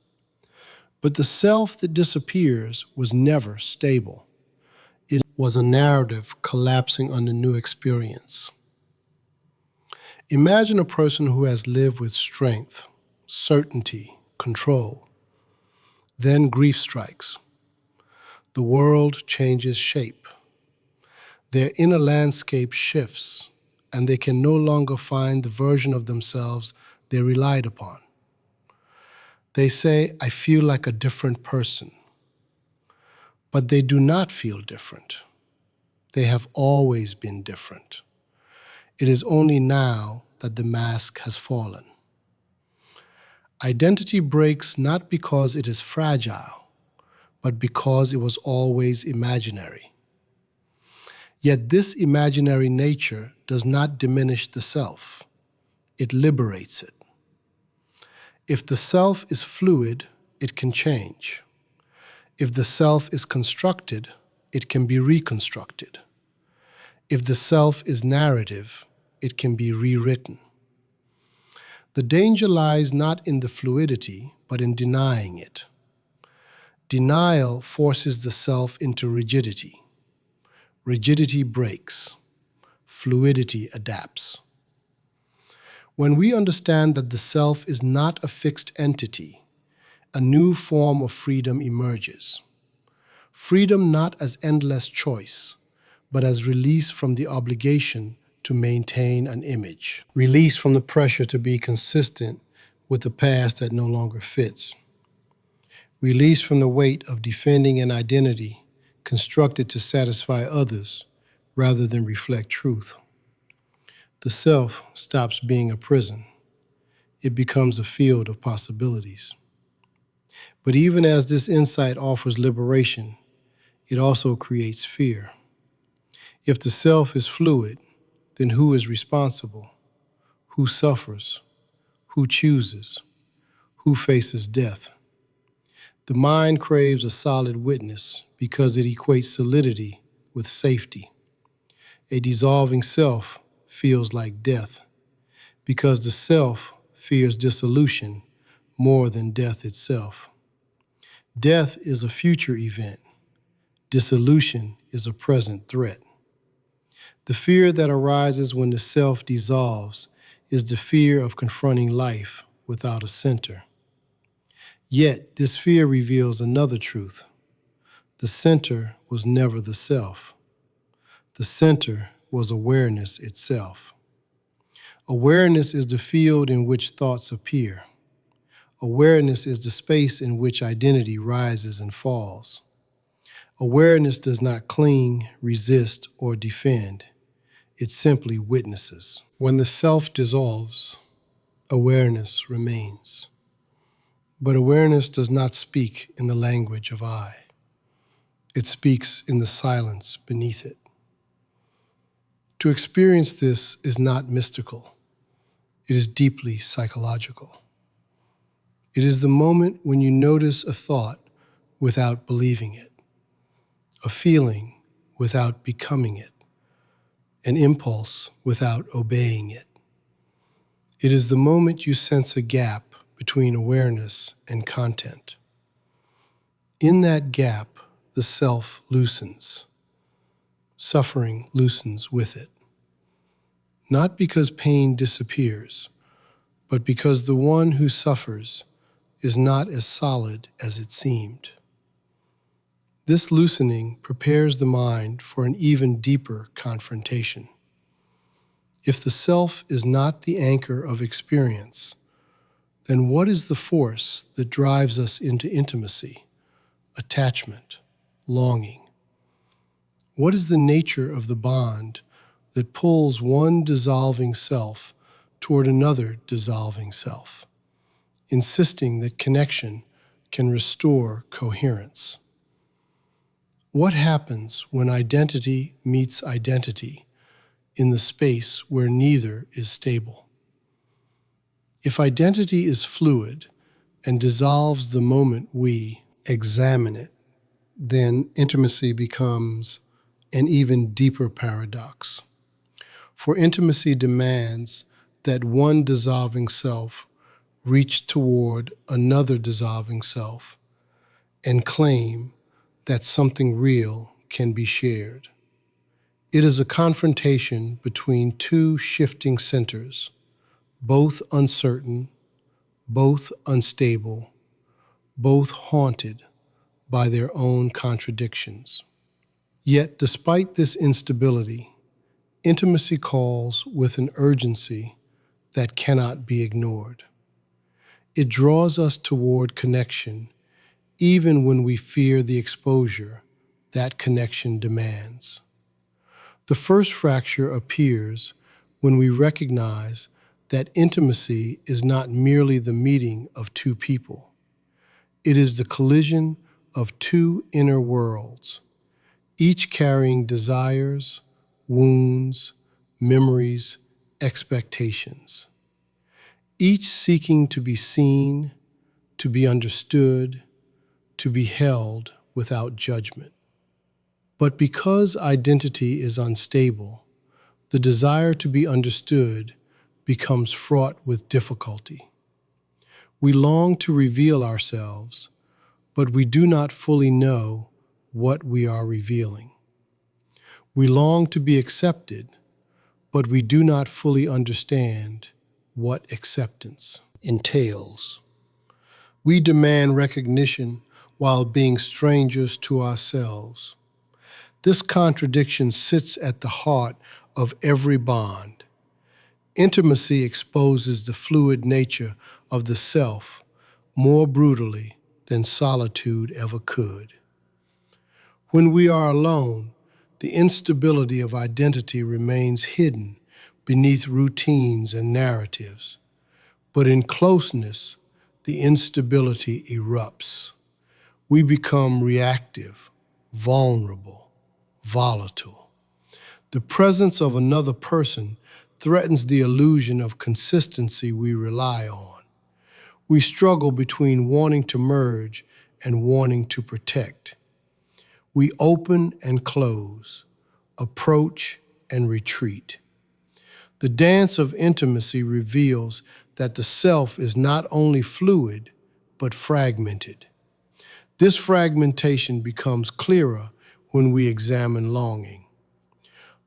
But the self that disappears was never stable. It was a narrative collapsing under new experience. Imagine a person who has lived with strength, certainty, control. Then grief strikes. The world changes shape. Their inner landscape shifts, and they can no longer find the version of themselves they relied upon. They say, "I feel like a different person." But they do not feel different. They have always been different. It is only now that the mask has fallen. Identity breaks not because it is fragile, but because it was always imaginary. Yet this imaginary nature does not diminish the self. It liberates it. If the self is fluid, it can change. If the self is constructed, it can be reconstructed. If the self is narrative, it can be rewritten. The danger lies not in the fluidity, but in denying it. Denial forces the self into rigidity. Rigidity breaks. Fluidity adapts. When we understand that the self is not a fixed entity, a new form of freedom emerges. Freedom not as endless choice, but as release from the obligation to maintain an image. Release from the pressure to be consistent with the past that no longer fits. Release from the weight of defending an identity constructed to satisfy others rather than reflect truth. The self stops being a prison. It becomes a field of possibilities. But even as this insight offers liberation, it also creates fear. If the self is fluid, then who is responsible? Who suffers? Who chooses? Who faces death? The mind craves a solid witness because it equates solidity with safety. A dissolving self feels like death because the self fears dissolution more than death itself. Death is a future event. Dissolution is a present threat. The fear that arises when the self dissolves is the fear of confronting life without a center. Yet this fear reveals another truth. The center was never the self. The center was awareness itself. Awareness is the field in which thoughts appear. Awareness is the space in which identity rises and falls. Awareness does not cling, resist, or defend. It simply witnesses. When the self dissolves, awareness remains. But awareness does not speak in the language of I. It speaks in the silence beneath it. To experience this is not mystical. It is deeply psychological. It is the moment when you notice a thought without believing it, a feeling without becoming it, an impulse without obeying it. It is the moment you sense a gap between awareness and content. In that gap, the self loosens. Suffering loosens with it. Not because pain disappears, but because the one who suffers is not as solid as it seemed. This loosening prepares the mind for an even deeper confrontation. If the self is not the anchor of experience, then what is the force that drives us into intimacy, attachment, longing? What is the nature of the bond that pulls one dissolving self toward another dissolving self, insisting that connection can restore coherence? What happens when identity meets identity in the space where neither is stable? If identity is fluid and dissolves the moment we examine it, then intimacy becomes an even deeper paradox. For intimacy demands that one dissolving self reach toward another dissolving self and claim that something real can be shared. It is a confrontation between two shifting centers, both uncertain, both unstable, both haunted by their own contradictions. Yet, despite this instability, intimacy calls with an urgency that cannot be ignored. It draws us toward connection even when we fear the exposure that connection demands. The first fracture appears when we recognize that intimacy is not merely the meeting of two people. It is the collision of two inner worlds, each carrying desires, wounds, memories, expectations, each seeking to be seen, to be understood, to be held without judgment. But because identity is unstable, the desire to be understood becomes fraught with difficulty. We long to reveal ourselves, but we do not fully know what we are revealing. We long to be accepted, but we do not fully understand what acceptance entails. We demand recognition while being strangers to ourselves. This contradiction sits at the heart of every bond. Intimacy exposes the fluid nature of the self more brutally than solitude ever could. When we are alone, the instability of identity remains hidden beneath routines and narratives. But in closeness, the instability erupts. We become reactive, vulnerable, volatile. The presence of another person threatens the illusion of consistency we rely on. We struggle between wanting to merge and wanting to protect. We open and close, approach and retreat. The dance of intimacy reveals that the self is not only fluid, but fragmented. This fragmentation becomes clearer when we examine longing.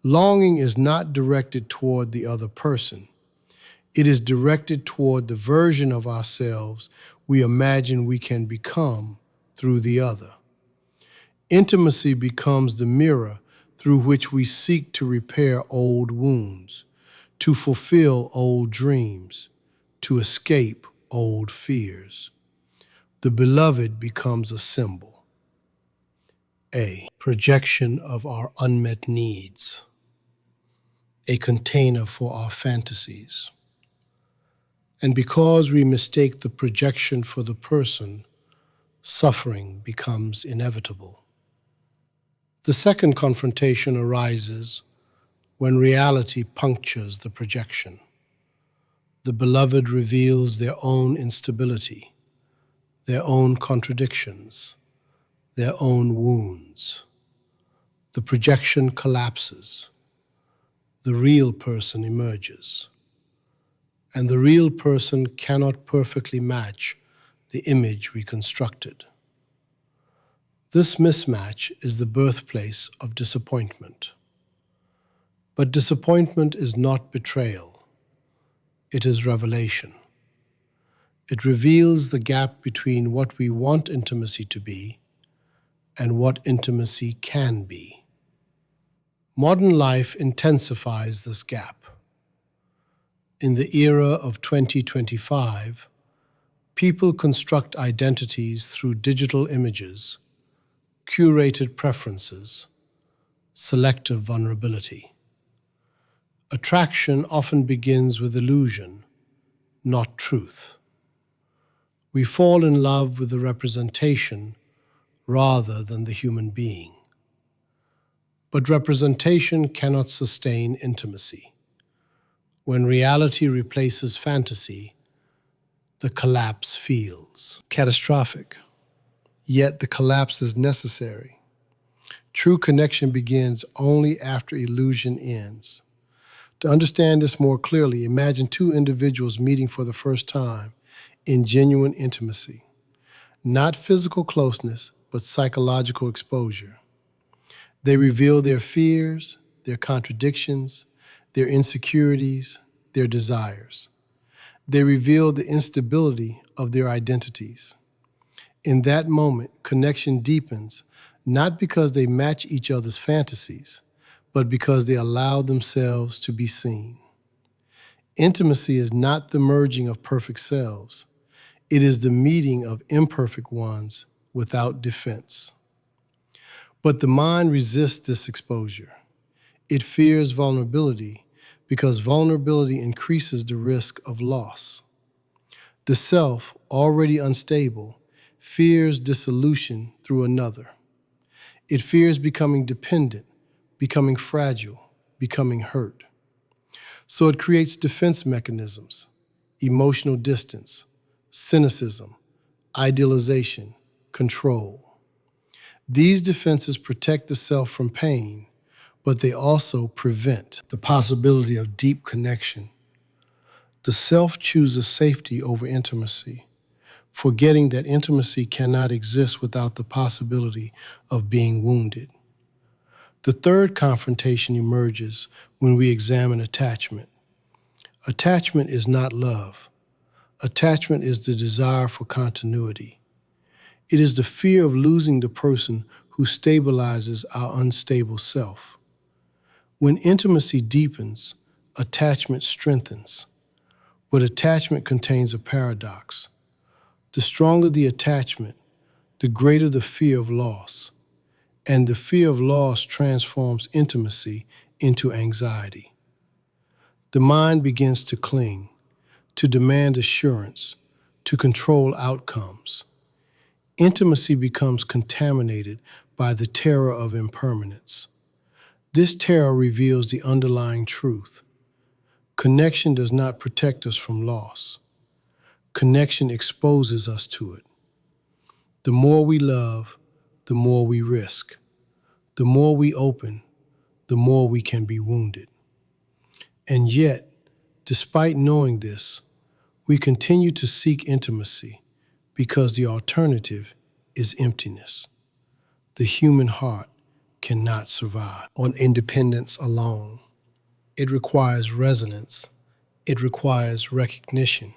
Longing is not directed toward the other person. It is directed toward the version of ourselves we imagine we can become through the other. Intimacy becomes the mirror through which we seek to repair old wounds, to fulfill old dreams, to escape old fears. The beloved becomes a symbol. A projection of our unmet needs, a container for our fantasies. And because we mistake the projection for the person, suffering becomes inevitable. The second confrontation arises when reality punctures the projection. The beloved reveals their own instability, their own contradictions, their own wounds. The projection collapses. The real person emerges. And the real person cannot perfectly match the image we constructed. This mismatch is the birthplace of disappointment. But disappointment is not betrayal. It is revelation. It reveals the gap between what we want intimacy to be and what intimacy can be. Modern life intensifies this gap. In the era of 2025, People construct identities through digital images, curated preferences, selective vulnerability. Attraction often begins with illusion, not truth. We fall in love with the representation rather than the human being. But representation cannot sustain intimacy. When reality replaces fantasy, the collapse feels catastrophic. Yet the collapse is necessary. True connection begins only after illusion ends. To understand this more clearly, imagine two individuals meeting for the first time in genuine intimacy. Not physical closeness, but psychological exposure. They reveal their fears, their contradictions, their insecurities, their desires. They reveal the instability of their identities. In that moment, connection deepens, not because they match each other's fantasies, but because they allow themselves to be seen. Intimacy is not the merging of perfect selves. It is the meeting of imperfect ones without defense. But the mind resists this exposure. It fears vulnerability because vulnerability increases the risk of loss. The self, already unstable, fears dissolution through another. It fears becoming dependent, becoming fragile, becoming hurt. So it creates defense mechanisms, emotional distance, cynicism, idealization, control. These defenses protect the self from pain, but they also prevent the possibility of deep connection. The self chooses safety over intimacy, forgetting that intimacy cannot exist without the possibility of being wounded. The third confrontation emerges when we examine attachment. Attachment is not love. Attachment is the desire for continuity. It is the fear of losing the person who stabilizes our unstable self. When intimacy deepens, attachment strengthens. But attachment contains a paradox. The stronger the attachment, the greater the fear of loss. And the fear of loss transforms intimacy into anxiety. The mind begins to cling, to demand assurance, to control outcomes. Intimacy becomes contaminated by the terror of impermanence. This terror reveals the underlying truth. Connection does not protect us from loss. Connection exposes us to it. The more we love, the more we risk. The more we open, the more we can be wounded. And yet, despite knowing this, we continue to seek intimacy because the alternative is emptiness. The human heart cannot survive on independence alone. It requires resonance. It requires recognition.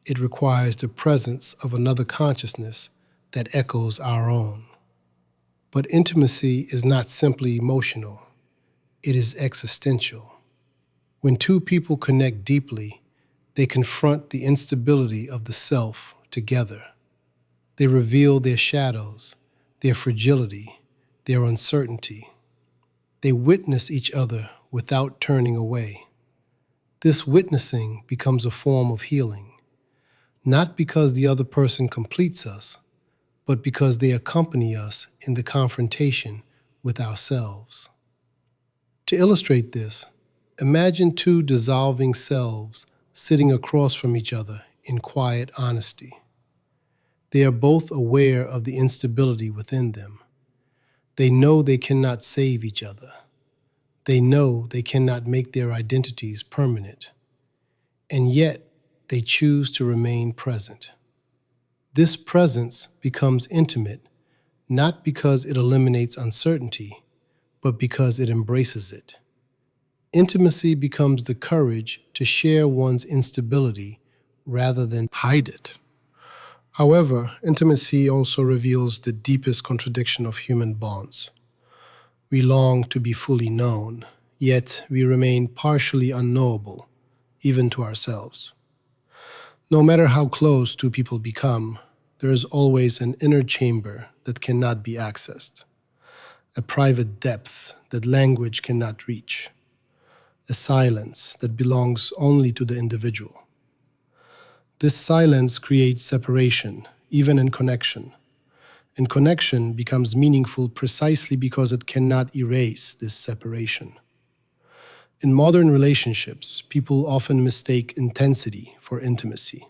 It requires the presence of another consciousness that echoes our own. But intimacy is not simply emotional. It is existential. When two people connect deeply, they confront the instability of the self together. They reveal their shadows, their fragility, their uncertainty. They witness each other without turning away. This witnessing becomes a form of healing, not because the other person completes us, but because they accompany us in the confrontation with ourselves. To illustrate this, imagine two dissolving selves sitting across from each other in quiet honesty. They are both aware of the instability within them. They know they cannot save each other. They know they cannot make their identities permanent. And yet, they choose to remain present. This presence becomes intimate, not because it eliminates uncertainty, but because it embraces it. Intimacy becomes the courage to share one's instability rather than hide it. However, intimacy also reveals the deepest contradiction of human bonds. We long to be fully known, yet we remain partially unknowable, even to ourselves. No matter how close two people become, there is always an inner chamber that cannot be accessed, a private depth that language cannot reach, a silence that belongs only to the individual. This silence creates separation, even in connection, and connection becomes meaningful precisely because it cannot erase this separation. In modern relationships, people often mistake intensity for intimacy.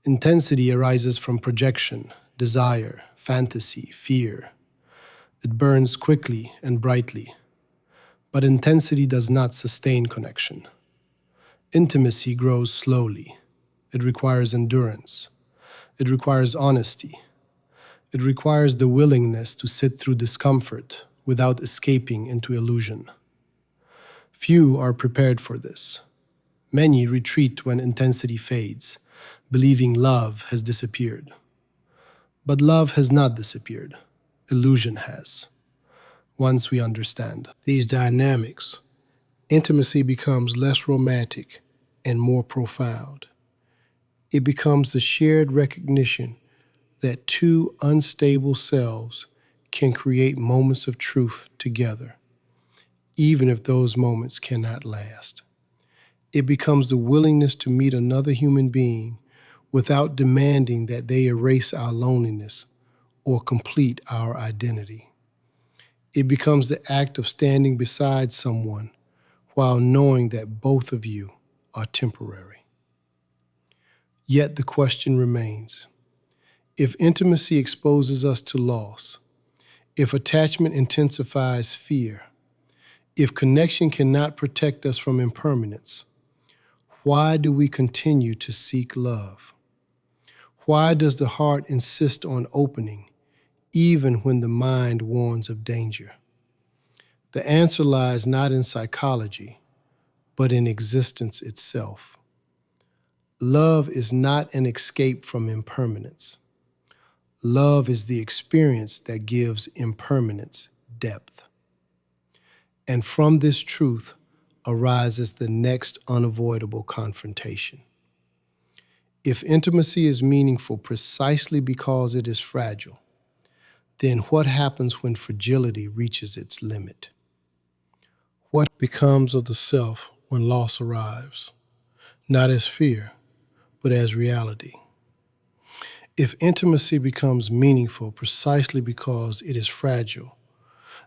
Intensity arises from projection, desire, fantasy, fear. It burns quickly and brightly. But intensity does not sustain connection. Intimacy grows slowly. It requires endurance. It requires honesty. It requires the willingness to sit through discomfort without escaping into illusion. Few are prepared for this. Many retreat when intensity fades, believing love has disappeared. But love has not disappeared. Illusion has. Once we understand these dynamics, intimacy becomes less romantic and more profound. It becomes the shared recognition that two unstable selves can create moments of truth together, even if those moments cannot last. It becomes the willingness to meet another human being without demanding that they erase our loneliness or complete our identity. It becomes the act of standing beside someone while knowing that both of you are temporary. Yet the question remains, if intimacy exposes us to loss, if attachment intensifies fear, if connection cannot protect us from impermanence, why do we continue to seek love? Why does the heart insist on opening, even when the mind warns of danger? The answer lies not in psychology, but in existence itself. Love is not an escape from impermanence. Love is the experience that gives impermanence depth. And from this truth arises the next unavoidable confrontation. If intimacy is meaningful precisely because it is fragile, then what happens when fragility reaches its limit? What becomes of the self when loss arrives, not as fear, but as reality? If intimacy becomes meaningful precisely because it is fragile,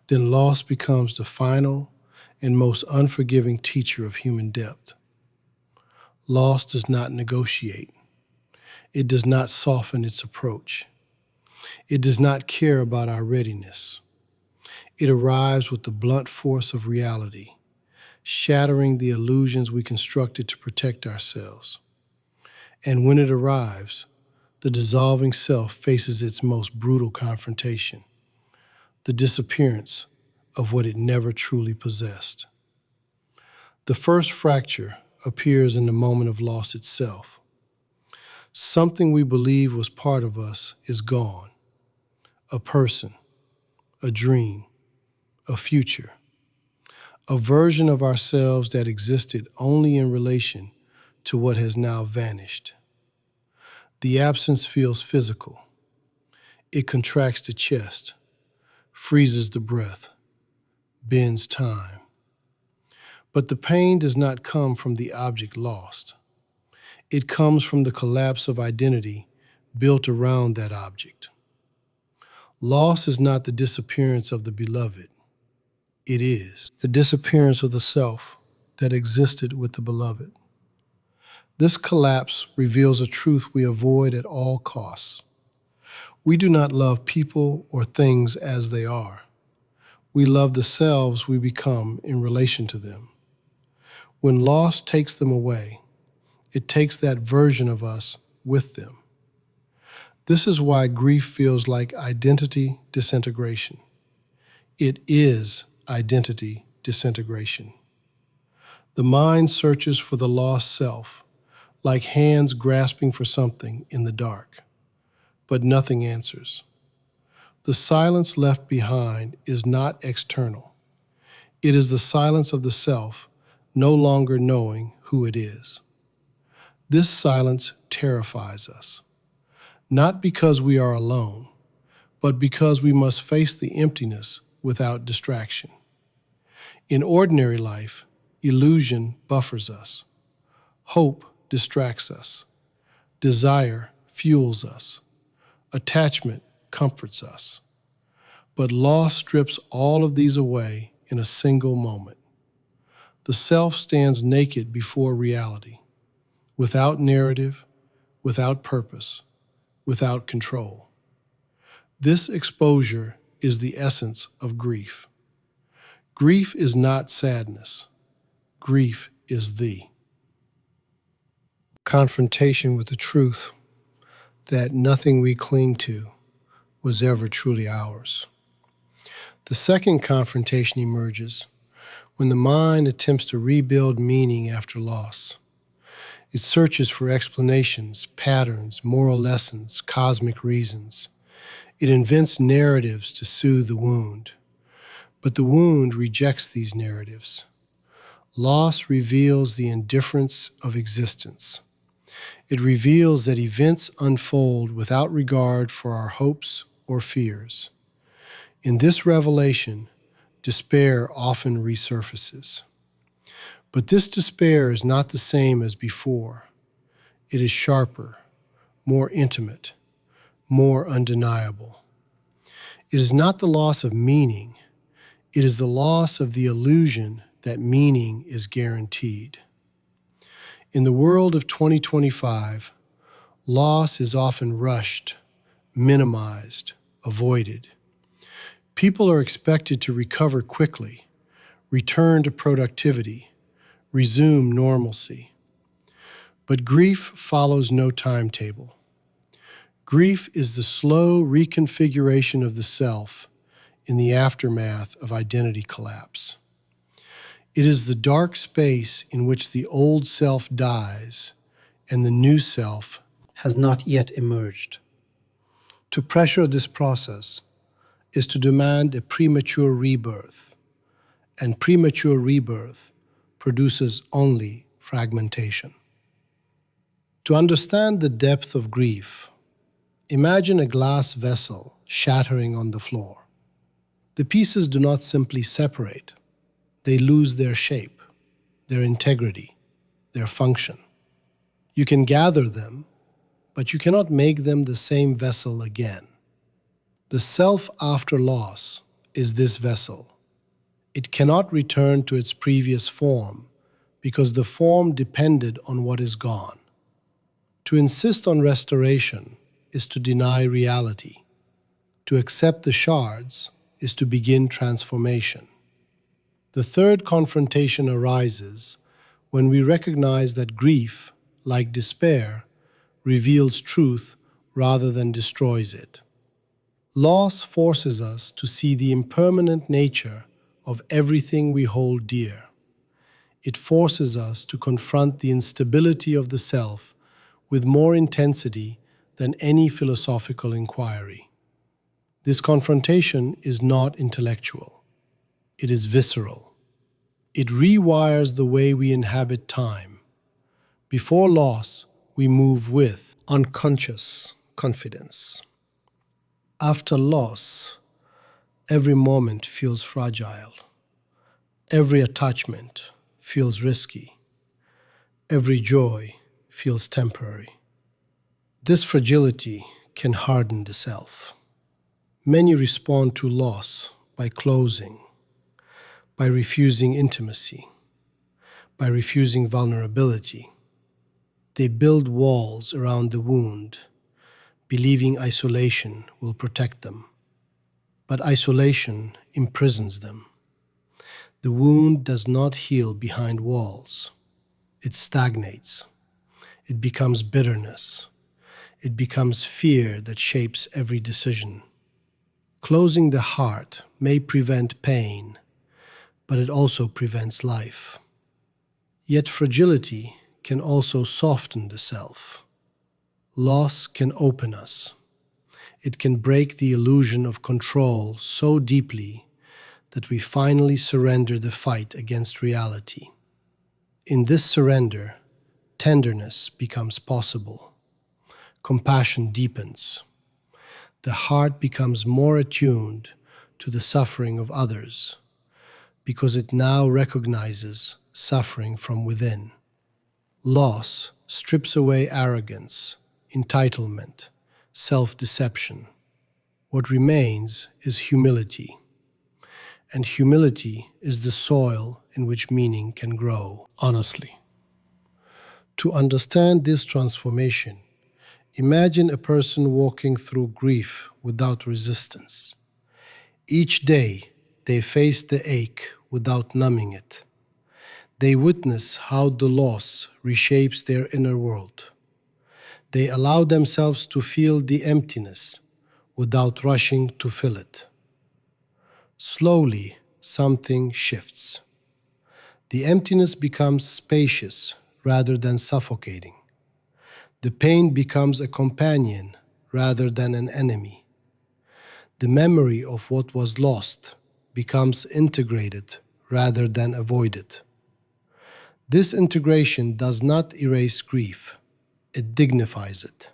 then loss becomes the final and most unforgiving teacher of human depth. Loss does not negotiate. It does not soften its approach. It does not care about our readiness. It arrives with the blunt force of reality, shattering the illusions we constructed to protect ourselves. And when it arrives, the dissolving self faces its most brutal confrontation, the disappearance of what it never truly possessed. The first fracture appears in the moment of loss itself. Something we believe was part of us is gone. A person, a dream, a future, a version of ourselves that existed only in relation to what has now vanished. The absence feels physical. It contracts the chest, freezes the breath, bends time. But the pain does not come from the object lost. It comes from the collapse of identity built around that object. Loss is not the disappearance of the beloved. It is the disappearance of the self that existed with the beloved. This collapse reveals a truth we avoid at all costs. We do not love people or things as they are. We love the selves we become in relation to them. When loss takes them away, it takes that version of us with them. This is why grief feels like identity disintegration. It is identity disintegration. The mind searches for the lost self, like hands grasping for something in the dark, but nothing answers. The silence left behind is not external. It is the silence of the self no longer knowing who it is. This silence terrifies us, not because we are alone, but because we must face the emptiness without distraction. In ordinary life, illusion buffers us. Hope distracts us. Desire fuels us. Attachment comforts us. But loss strips all of these away in a single moment. The self stands naked before reality, without narrative, without purpose, without control. This exposure is the essence of grief. Grief is not sadness. Grief is the confrontation with the truth that nothing we cling to was ever truly ours. The second confrontation emerges when the mind attempts to rebuild meaning after loss. It searches for explanations, patterns, moral lessons, cosmic reasons. It invents narratives to soothe the wound. But the wound rejects these narratives. Loss reveals the indifference of existence. It reveals that events unfold without regard for our hopes or fears. In this revelation, despair often resurfaces. But this despair is not the same as before. It is sharper, more intimate, more undeniable. It is not the loss of meaning. It is the loss of the illusion that meaning is guaranteed. In the world of 2025, loss is often rushed, minimized, avoided. People are expected to recover quickly, return to productivity, resume normalcy. But grief follows no timetable. Grief is the slow reconfiguration of the self in the aftermath of identity collapse. It is the dark space in which the old self dies and the new self has not yet emerged. To pressure this process is to demand a premature rebirth, and premature rebirth produces only fragmentation. To understand the depth of grief, imagine a glass vessel shattering on the floor. The pieces do not simply separate. They lose their shape, their integrity, their function. You can gather them, but you cannot make them the same vessel again. The self after loss is this vessel. It cannot return to its previous form because the form depended on what is gone. To insist on restoration is to deny reality. To accept the shards is to begin transformation. The third confrontation arises when we recognize that grief, like despair, reveals truth rather than destroys it. Loss forces us to see the impermanent nature of everything we hold dear. It forces us to confront the instability of the self with more intensity than any philosophical inquiry. This confrontation is not intellectual. It is visceral. It rewires the way we inhabit time. Before loss, we move with unconscious confidence. After loss, every moment feels fragile. Every attachment feels risky. Every joy feels temporary. This fragility can harden the self. Many respond to loss by closing, by refusing intimacy, by refusing vulnerability. They build walls around the wound, believing isolation will protect them. But isolation imprisons them. The wound does not heal behind walls. It stagnates. It becomes bitterness. It becomes fear that shapes every decision. Closing the heart may prevent pain, but it also prevents life. Yet fragility can also soften the self. Loss can open us. It can break the illusion of control so deeply that we finally surrender the fight against reality. In this surrender, tenderness becomes possible. Compassion deepens. The heart becomes more attuned to the suffering of others because it now recognizes suffering from within. Loss strips away arrogance, entitlement, self-deception. What remains is humility, and humility is the soil in which meaning can grow honestly. To understand this transformation, imagine a person walking through grief without resistance. Each day, they face the ache without numbing it. They witness how the loss reshapes their inner world. They allow themselves to feel the emptiness without rushing to fill it. Slowly, something shifts. The emptiness becomes spacious rather than suffocating. The pain becomes a companion rather than an enemy. The memory of what was lost becomes integrated rather than avoided. This integration does not erase grief, it dignifies it.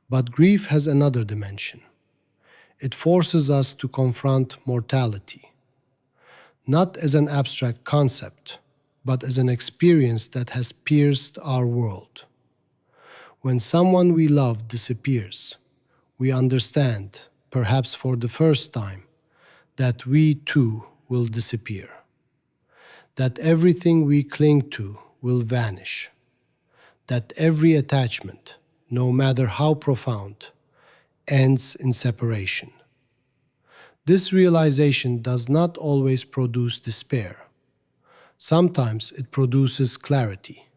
But grief has another dimension. It forces us to confront mortality, not as an abstract concept, but as an experience that has pierced our world. When someone we love disappears, we understand, perhaps for the first time, that we too will disappear. That everything we cling to will vanish, that every attachment, no matter how profound, ends in separation. This realization does not always produce despair. Sometimes it produces clarity,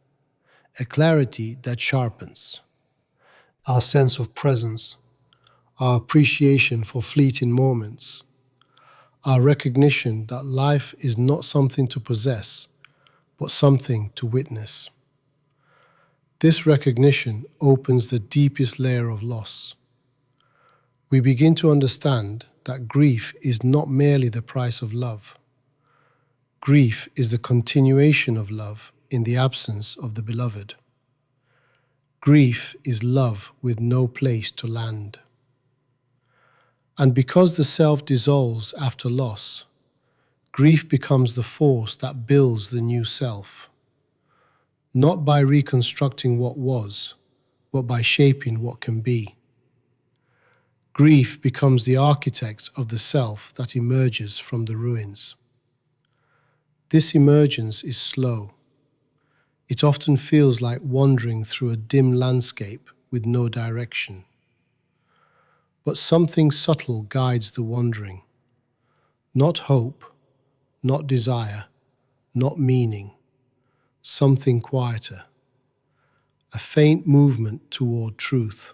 a clarity that sharpens our sense of presence, our appreciation for fleeting moments, our recognition that life is not something to possess, but something to witness. This recognition opens the deepest layer of loss. We begin to understand that grief is not merely the price of love. Grief is the continuation of love in the absence of the beloved. Grief is love with no place to land. And because the self dissolves after loss, grief becomes the force that builds the new self, not by reconstructing what was, but by shaping what can be. Grief becomes the architect of the self that emerges from the ruins. This emergence is slow. It often feels like wandering through a dim landscape with no direction. But something subtle guides the wandering. Not hope, not desire, not meaning. Something quieter. A faint movement toward truth.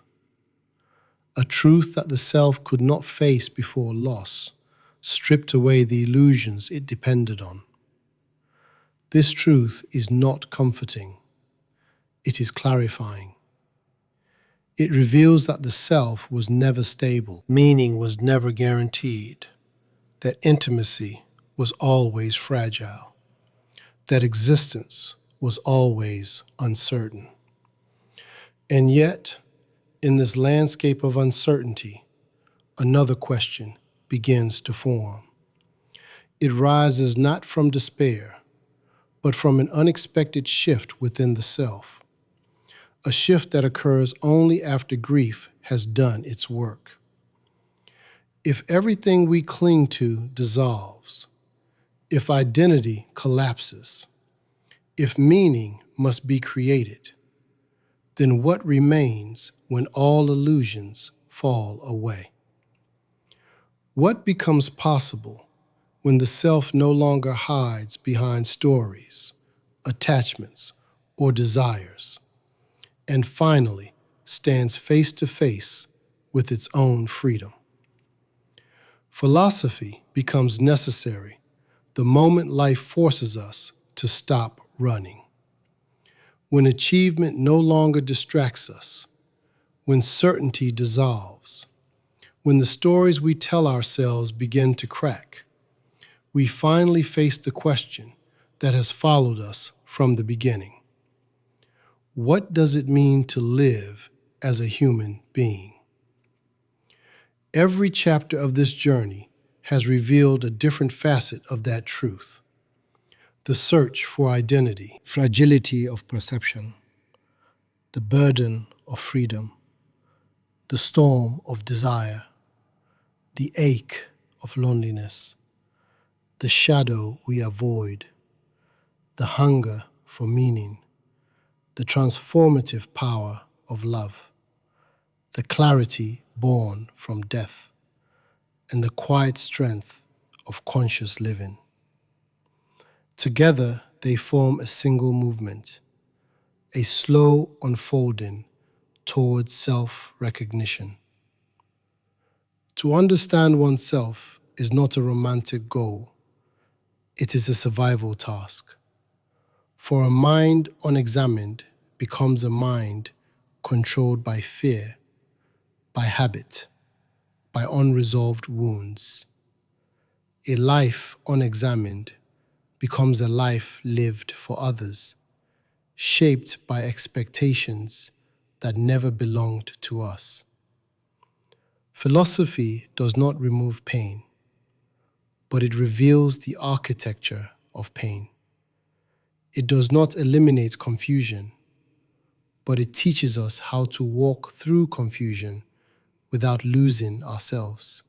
A truth that the self could not face before loss, stripped away the illusions it depended on. This truth is not comforting. It is clarifying. It reveals that the self was never stable, meaning was never guaranteed, that intimacy was always fragile, that existence was always uncertain. And yet, in this landscape of uncertainty, another question begins to form. It rises not from despair, but from an unexpected shift within the self. A shift that occurs only after grief has done its work. If everything we cling to dissolves, if identity collapses, if meaning must be created, then what remains when all illusions fall away? What becomes possible when the self no longer hides behind stories, attachments, or desires, and finally stands face to face with its own freedom? Philosophy becomes necessary the moment life forces us to stop running. When achievement no longer distracts us, when certainty dissolves, when the stories we tell ourselves begin to crack, we finally face the question that has followed us from the beginning. What does it mean to live as a human being? Every chapter of this journey has revealed a different facet of that truth. The search for identity, fragility of perception, the burden of freedom, the storm of desire, the ache of loneliness, the shadow we avoid, the hunger for meaning, the transformative power of love, the clarity born from death, and the quiet strength of conscious living. Together, they form a single movement, a slow unfolding towards self-recognition. To understand oneself is not a romantic goal. It is a survival task. For a mind unexamined becomes a mind controlled by fear, by habit, by unresolved wounds. A life unexamined becomes a life lived for others, shaped by expectations that never belonged to us. Philosophy does not remove pain, but it reveals the architecture of pain. It does not eliminate confusion, but it teaches us how to walk through confusion without losing ourselves.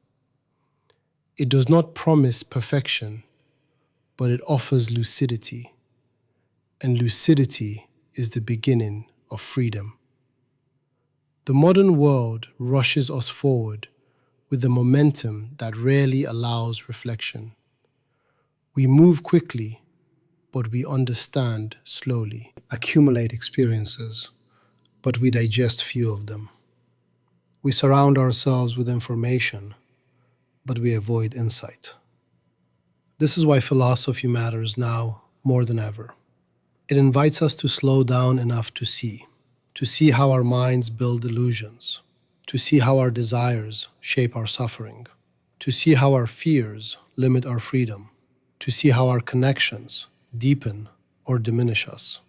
It does not promise perfection, but it offers lucidity, and lucidity is the beginning of freedom. The modern world rushes us forward with a momentum that rarely allows reflection. We move quickly, but we understand slowly. Accumulate experiences, but we digest few of them. We surround ourselves with information, but we avoid insight. This is why philosophy matters now more than ever. It invites us to slow down enough to see how our minds build illusions, to see how our desires shape our suffering, to see how our fears limit our freedom, to see how our connections deepen or diminish us,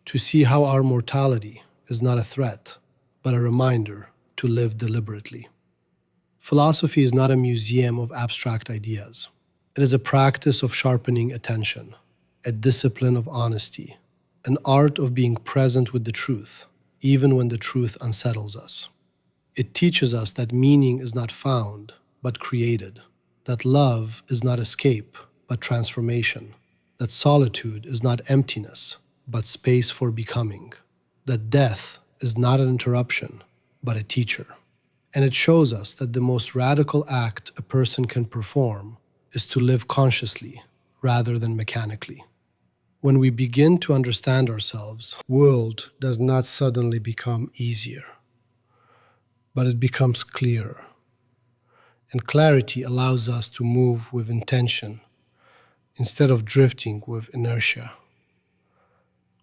to see how our mortality is not a threat, but a reminder to live deliberately. Philosophy is not a museum of abstract ideas. It is a practice of sharpening attention, a discipline of honesty, an art of being present with the truth, even when the truth unsettles us. It teaches us that meaning is not found, but created, that love is not escape, but transformation, that solitude is not emptiness, but space for becoming, that death is not an interruption, but a teacher. And it shows us that the most radical act a person can perform is to live consciously rather than mechanically. When we begin to understand ourselves, the world does not suddenly become easier, but it becomes clearer. And clarity allows us to move with intention instead of drifting with inertia.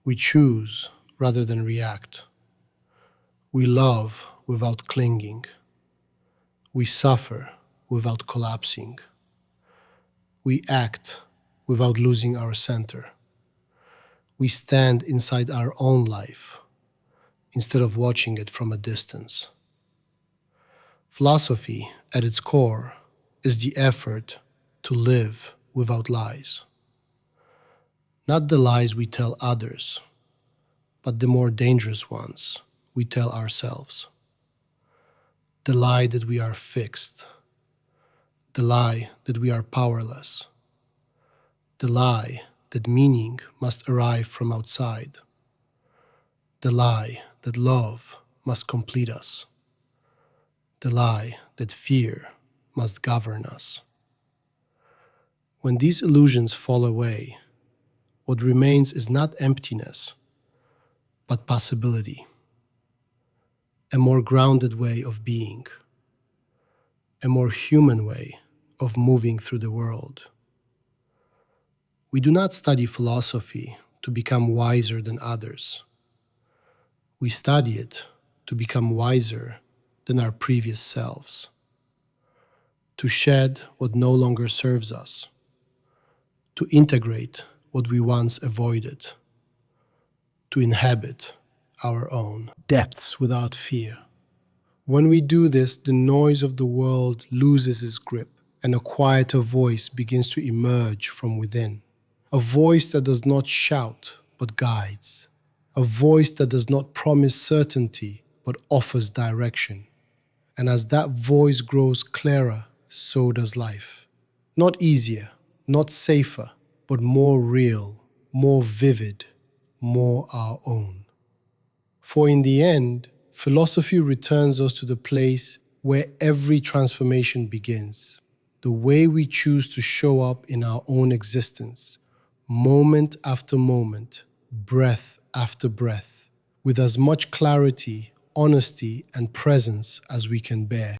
We choose rather than react. We love without clinging. We suffer without collapsing. We act without losing our center. We stand inside our own life instead of watching it from a distance. Philosophy, at its core, is the effort to live without lies. Not the lies we tell others, but the more dangerous ones we tell ourselves. The lie that we are fixed. The lie that we are powerless. The lie that meaning must arrive from outside. The lie that love must complete us. The lie that fear must govern us. When these illusions fall away, what remains is not emptiness, but possibility, a more grounded way of being, a more human way of moving through the world. We do not study philosophy to become wiser than others. We study it to become wiser than our previous selves, to shed what no longer serves us, to integrate what we once avoided, to inhabit our own, depths without fear. When we do this, the noise of the world loses its grip, and a quieter voice begins to emerge from within. A voice that does not shout, but guides. A voice that does not promise certainty, but offers direction. And as that voice grows clearer, so does life. Not easier, not safer, but more real, more vivid, more our own. For in the end, philosophy returns us to the place where every transformation begins, the way we choose to show up in our own existence, moment after moment, breath after breath, with as much clarity, honesty, and presence as we can bear.